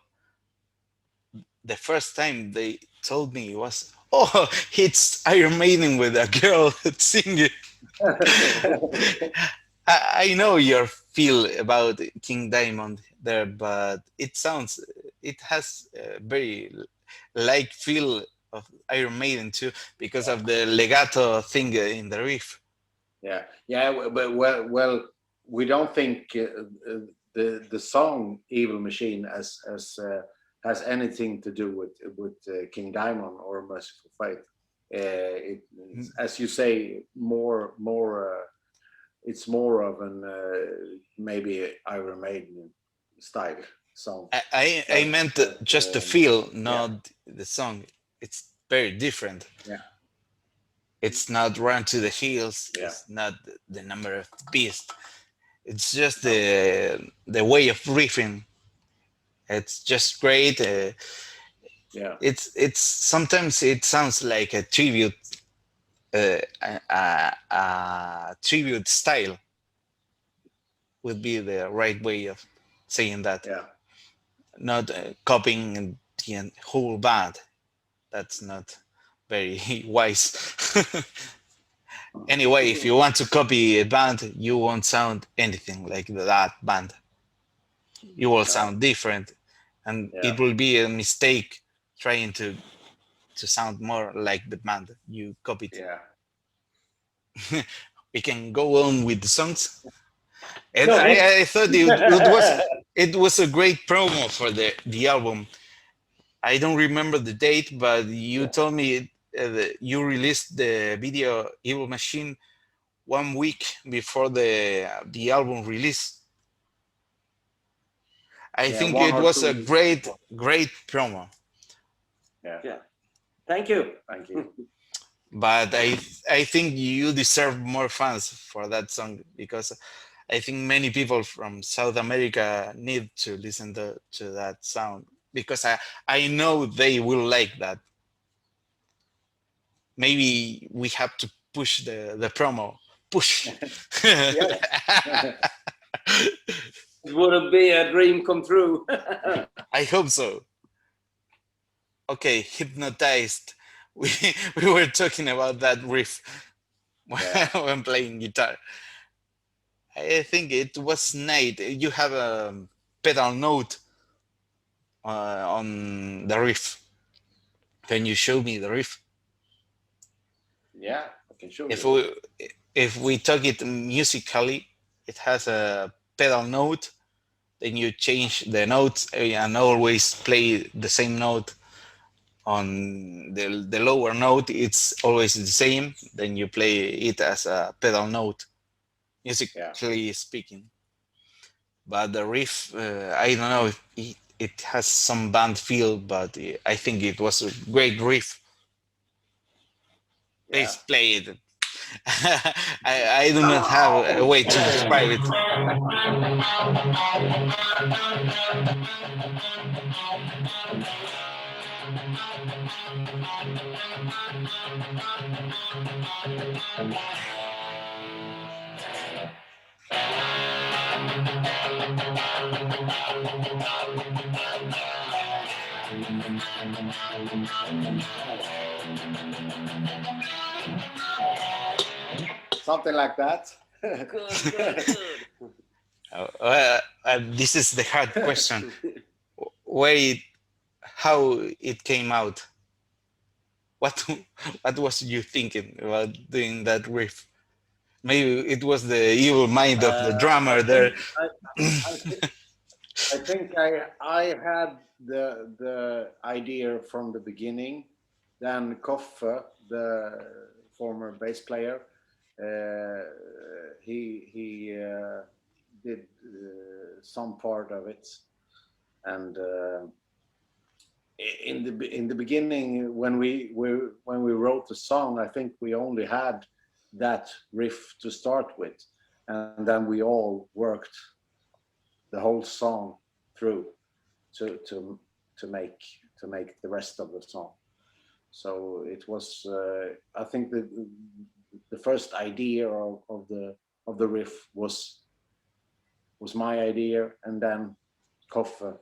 the first time they told me was, "Oh, it's Iron Maiden with a girl singing." I know your feel about King Diamond there, but it has a very like feel of Iron Maiden too, because of the legato thing in the riff. Yeah, but well, we don't think the song "Evil Machine" has anything to do with King Diamond or Merciful Fate. As you say, it's more of an maybe Iron Maiden style song. I meant just the feel, not yeah. the song. It's very different. Yeah. It's not Run to the Hills. Yeah. It's not the Number of the Beast. It's just the way of riffing. It's just great. Yeah. It's sometimes it sounds like a tribute, a tribute style would be the right way of saying that. Yeah. Not copying the whole band. That's not very wise. Anyway, if you want to copy a band, you won't sound anything like that band. You will sound different, and it will be a mistake trying to sound more like the band you copied. Yeah. We can go on with the songs. And I thought it was a great promo for the album. I don't remember the date, but you told me you released the video "Evil Machine" 1 week before the album release. I think it was a great promo. Yeah. Thank you. Thank you. But I think you deserve more fans for that song, because I think many people from South America need to listen to that sound, because I know they will like that. Maybe we have to push the promo. Push. It would be a dream come true. I hope so. Okay, Hypnotized. We were talking about that riff when playing guitar. I think it was Nate. You have a pedal note on the riff. Can you show me the riff? Yeah, I can show If you. we talk it musically, it has a pedal note. Then you change the notes and always play the same note on the lower note. It's always the same. Then you play it as a pedal note, Yeah. musically speaking. But the riff, I don't know if it has some band feel, but I think it was a great riff. Yeah. Please play it. I do not have a way to describe it. Something like that. Good, good, good. This is the hard question. Where it, how it came out? What what was you thinking about doing that riff? Maybe it was the evil mind of the drummer there. I think I had the idea from the beginning. Then Koffe, the former bass player, he did some part of it, and in the beginning when we wrote the song, I think we only had that riff to start with, and then we all worked the whole song through to make the rest of the song. So it was I think the first idea of the riff was my idea, and then Koffe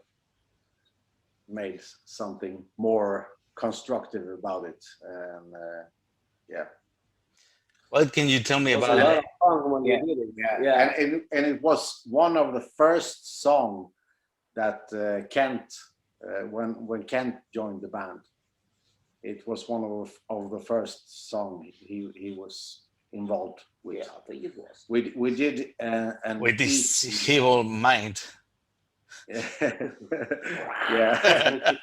made something more constructive about it, and yeah. What can you tell me It was a about lot it? of fun when you did it. Yeah. And it was one of the first song that Kent when Kent joined the band, it was one of the first song he was involved with. Yeah, I think it was. We did and With this evil mind. yeah.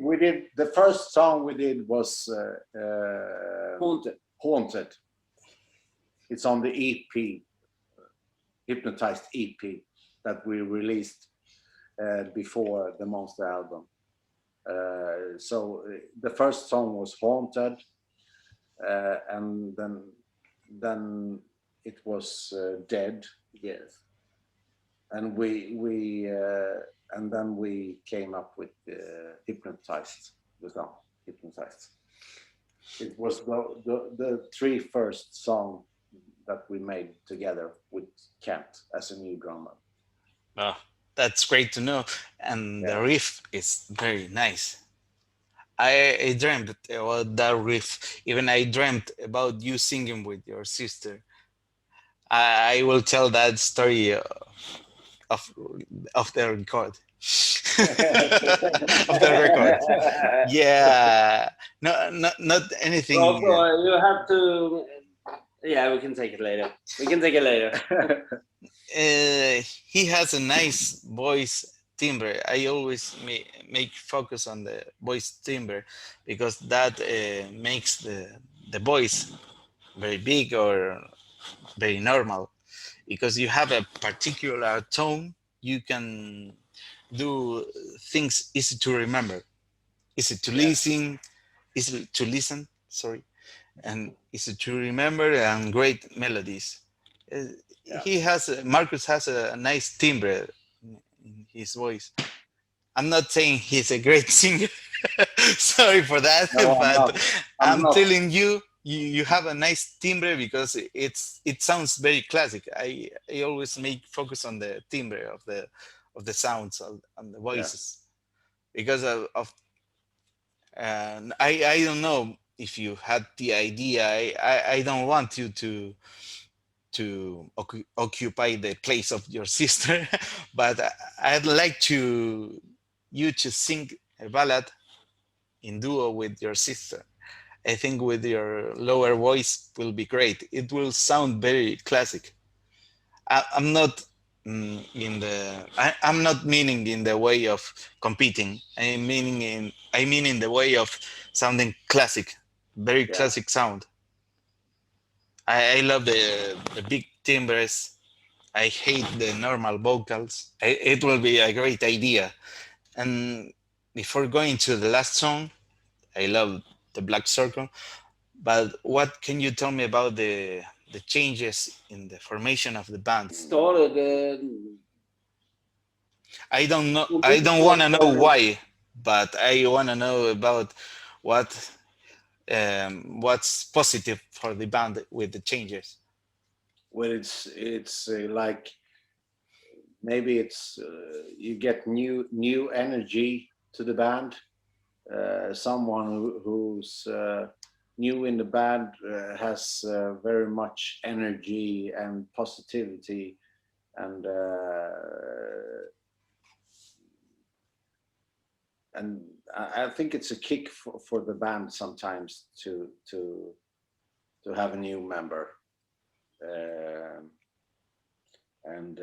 we did the first song we did was Haunted. It's on the EP, Hypnotized EP, that we released before the Monster album. So the first song was Haunted, and then it was Dead. Yes. And and then we came up with Hypnotized, the song Hypnotized. It was the three first song that we made together with Kent as a new drummer. Oh, that's great to know. And the riff is very nice. I dreamt about that riff. Even I dreamt about you singing with your sister. I will tell that story of the record. Of the record. Yeah. No, not anything. Also, you have to. Yeah, we can take it later. He has a nice voice timbre. I always make focus on the voice timbre because that makes the voice very big or very normal. Because you have a particular tone, you can do things easy to remember, easy to listen, sorry, and easy to remember, and great melodies. Marcus has a nice timbre in his voice. I'm not saying he's a great singer. Sorry for that, No, but I'm not. telling you, you have a nice timbre because it sounds very classic. I always make focus on the timbre of the sounds and the voices because of I don't know if you had the idea. I don't want you to occupy the place of your sister, but I'd like you to sing a ballad in duo with your sister. I think with your lower voice will be great. It will sound very classic. I'm not I'm not meaning in the way of competing. I mean in the way of sounding classic, very Yeah. classic sound. I love the big timbres. I hate the normal vocals. It will be a great idea. And before going to the last song, I love the Black Circle. But what can you tell me about the changes in the formation of the band? Started I don't know. in I this don't want was to know why, but I want to know about what what's positive for the band with the changes. Well, it's like maybe it's you get new energy to the band. Someone who's new in the band has very much energy and positivity, and I think it's a kick for the band sometimes to have a new member, and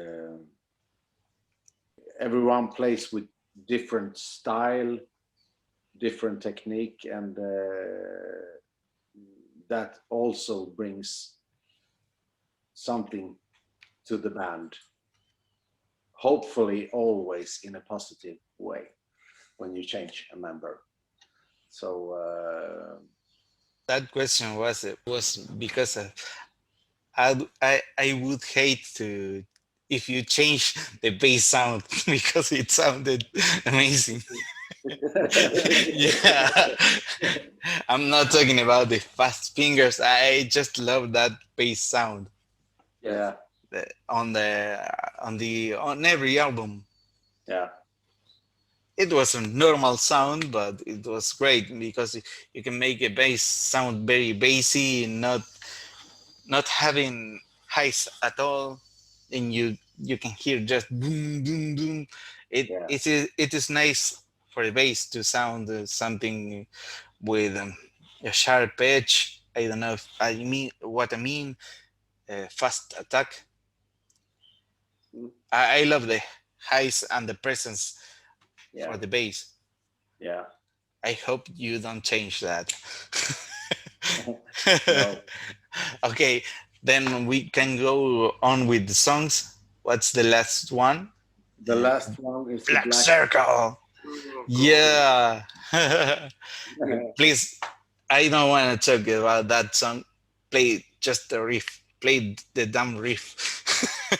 everyone plays with different style, different technique, and that also brings something to the band, hopefully always in a positive way when you change a member. So That question was because I would hate to if you change the bass sound because it sounded amazing. Yeah, I'm not talking about the fast fingers. I just love that bass sound yes. yeah, on every album. yeah, It was a normal sound, but it was great because you can make a bass sound very bassy, not having highs at all, and you can hear just boom boom boom. yeah, It is nice for the bass to sound something with a sharp edge. I don't know if I mean what I mean. Fast attack. mm, I love the highs and the presence yeah, for the bass. yeah. I hope you don't change that. No, Okay, then we can go on with the songs. What's the last one? the last one is the Black black. Circle. Oh, God. Yeah. Please, I don't want to talk about that song. Play just the riff. Play the damn riff.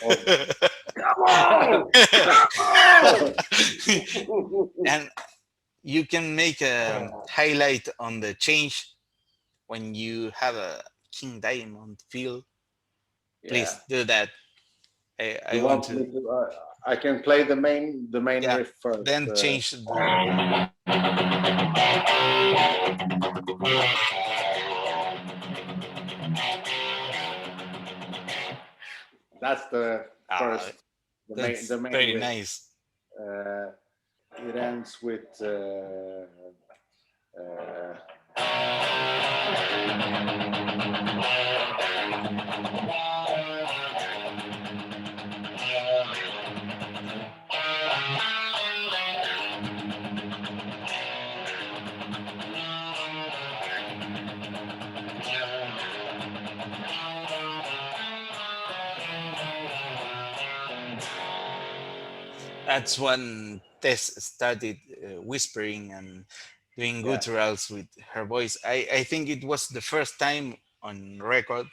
Oh. Come on! Come on! And you can make a highlight on the change when you have a King Diamond feel. Yeah. Please do that. You I want want to. me to? I can play the main Yeah. riff first. Then change the. That's the Ah, first, the main that's the main very riff. nice. Uh, it ends with. Uh, That's when Tess started whispering and doing yeah, gutturals with her voice. I think it was the first time on record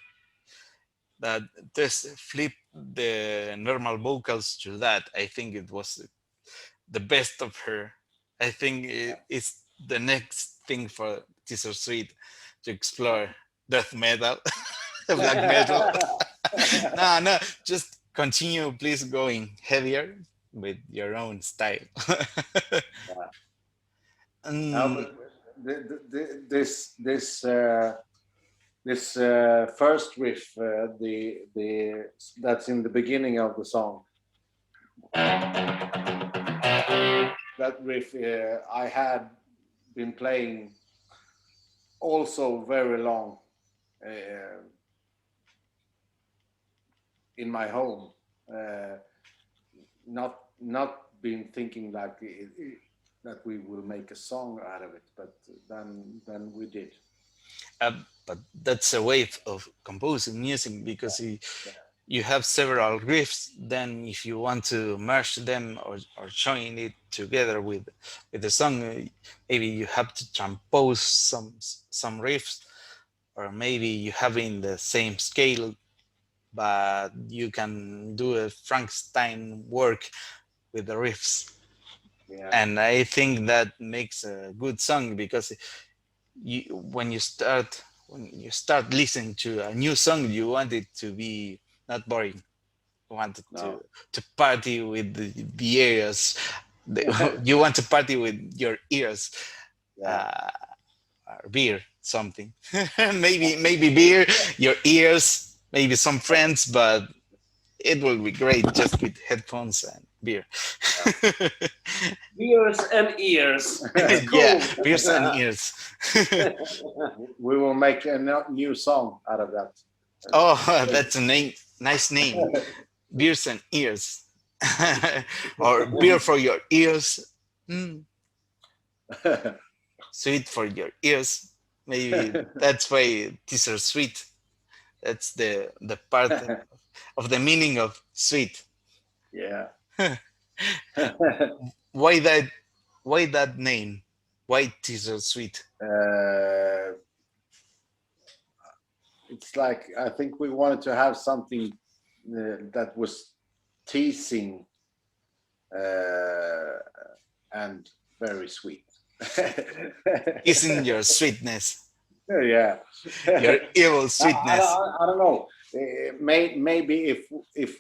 that Tess flipped the normal vocals to that. I think it was the best of her. I think it's the next thing for teasersweet to explore death metal, black metal. No, no, just continue, please, going heavier with your own style. yeah. Now, um, but this first riff, the that's in the beginning of the song. That riff, I had been playing also very long in my home. Not been thinking like that we will make a song out of it, but then we did. But that's a way of composing music, because Yeah. you have several riffs. Then if you want to merge them, or join it together with the song, maybe you have to transpose some riffs, or maybe you have in the same scale, but you can do a Frankenstein work with the riffs. Yeah. And I think that makes a good song, because you when you start listening to a new song, you want it to be not boring. You want it No. to party with the ears. You want to party with your ears. Yeah. uh, or beer, something. maybe beer, your ears, maybe some friends, but it will be great just with headphones and beer. Ears and ears. It's Yeah, cool. beers and ears. We will make a new song out of that. Oh, that's a nice name. Beers and ears. Or beer for your ears. Mm, sweet for your ears. Maybe that's why teasersweet. That's the part of the meaning of sweet. Yeah. Why that name? Why teasersweet? It's like, I think we wanted to have something that was teasing and very sweet. Isn't your sweetness, Yeah. your evil I, sweetness? I don't know. Maybe if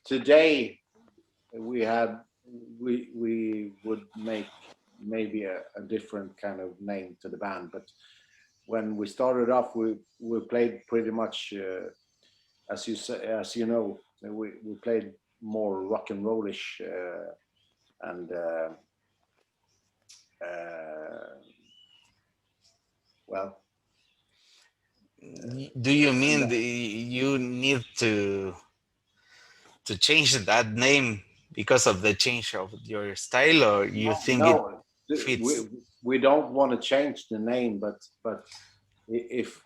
today we would make maybe a different kind of name to the band, but when we started off, we played pretty much as you know, we played more rock and rollish and well, Do you and mean you need to change that name because of the change of your style, or you think it no, fits? we don't want to change the name, but if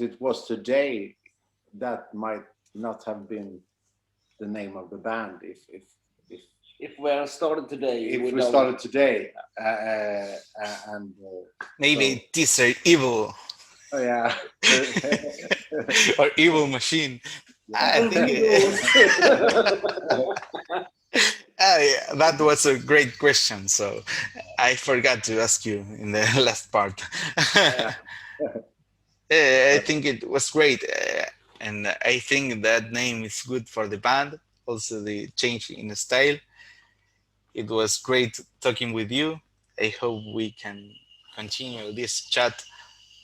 it was today, that might not have been the name of the band. If If we are started today, if we started today, and Maybe so, teaser evil oh yeah. or evil machine. I think yeah, that was a great question. So I forgot to ask you in the last part. Yeah. I think it was great, and I think that name is good for the band. Also, the change in the style. It was great talking with you. I hope we can continue this chat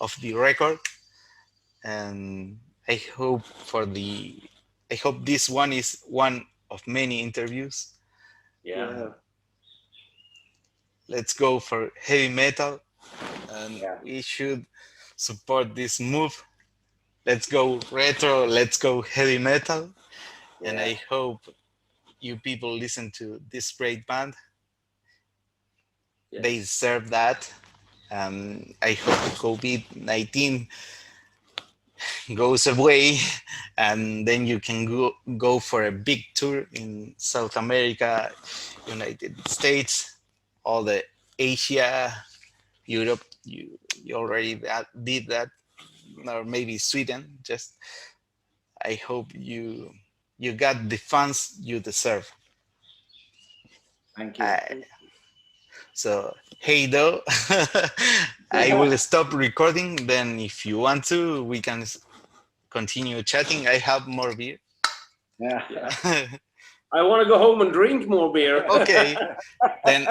of the record, and I hope this one is one of many interviews. Yeah. Let's go for heavy metal, and Yeah. we should support this move. Let's go retro, let's go heavy metal. And I hope you people listen to this great band. Yes. They deserve that. I hope COVID-19 goes away, and then you can go for a big tour in South America, United States, all the Asia, Europe. You already did that, or maybe Sweden. Just I hope you got the fans you deserve. Thank you. So hey though, I will stop recording. Then if you want to, we can continue chatting. I have more beer. Yeah. I want to go home and drink more beer. Okay, then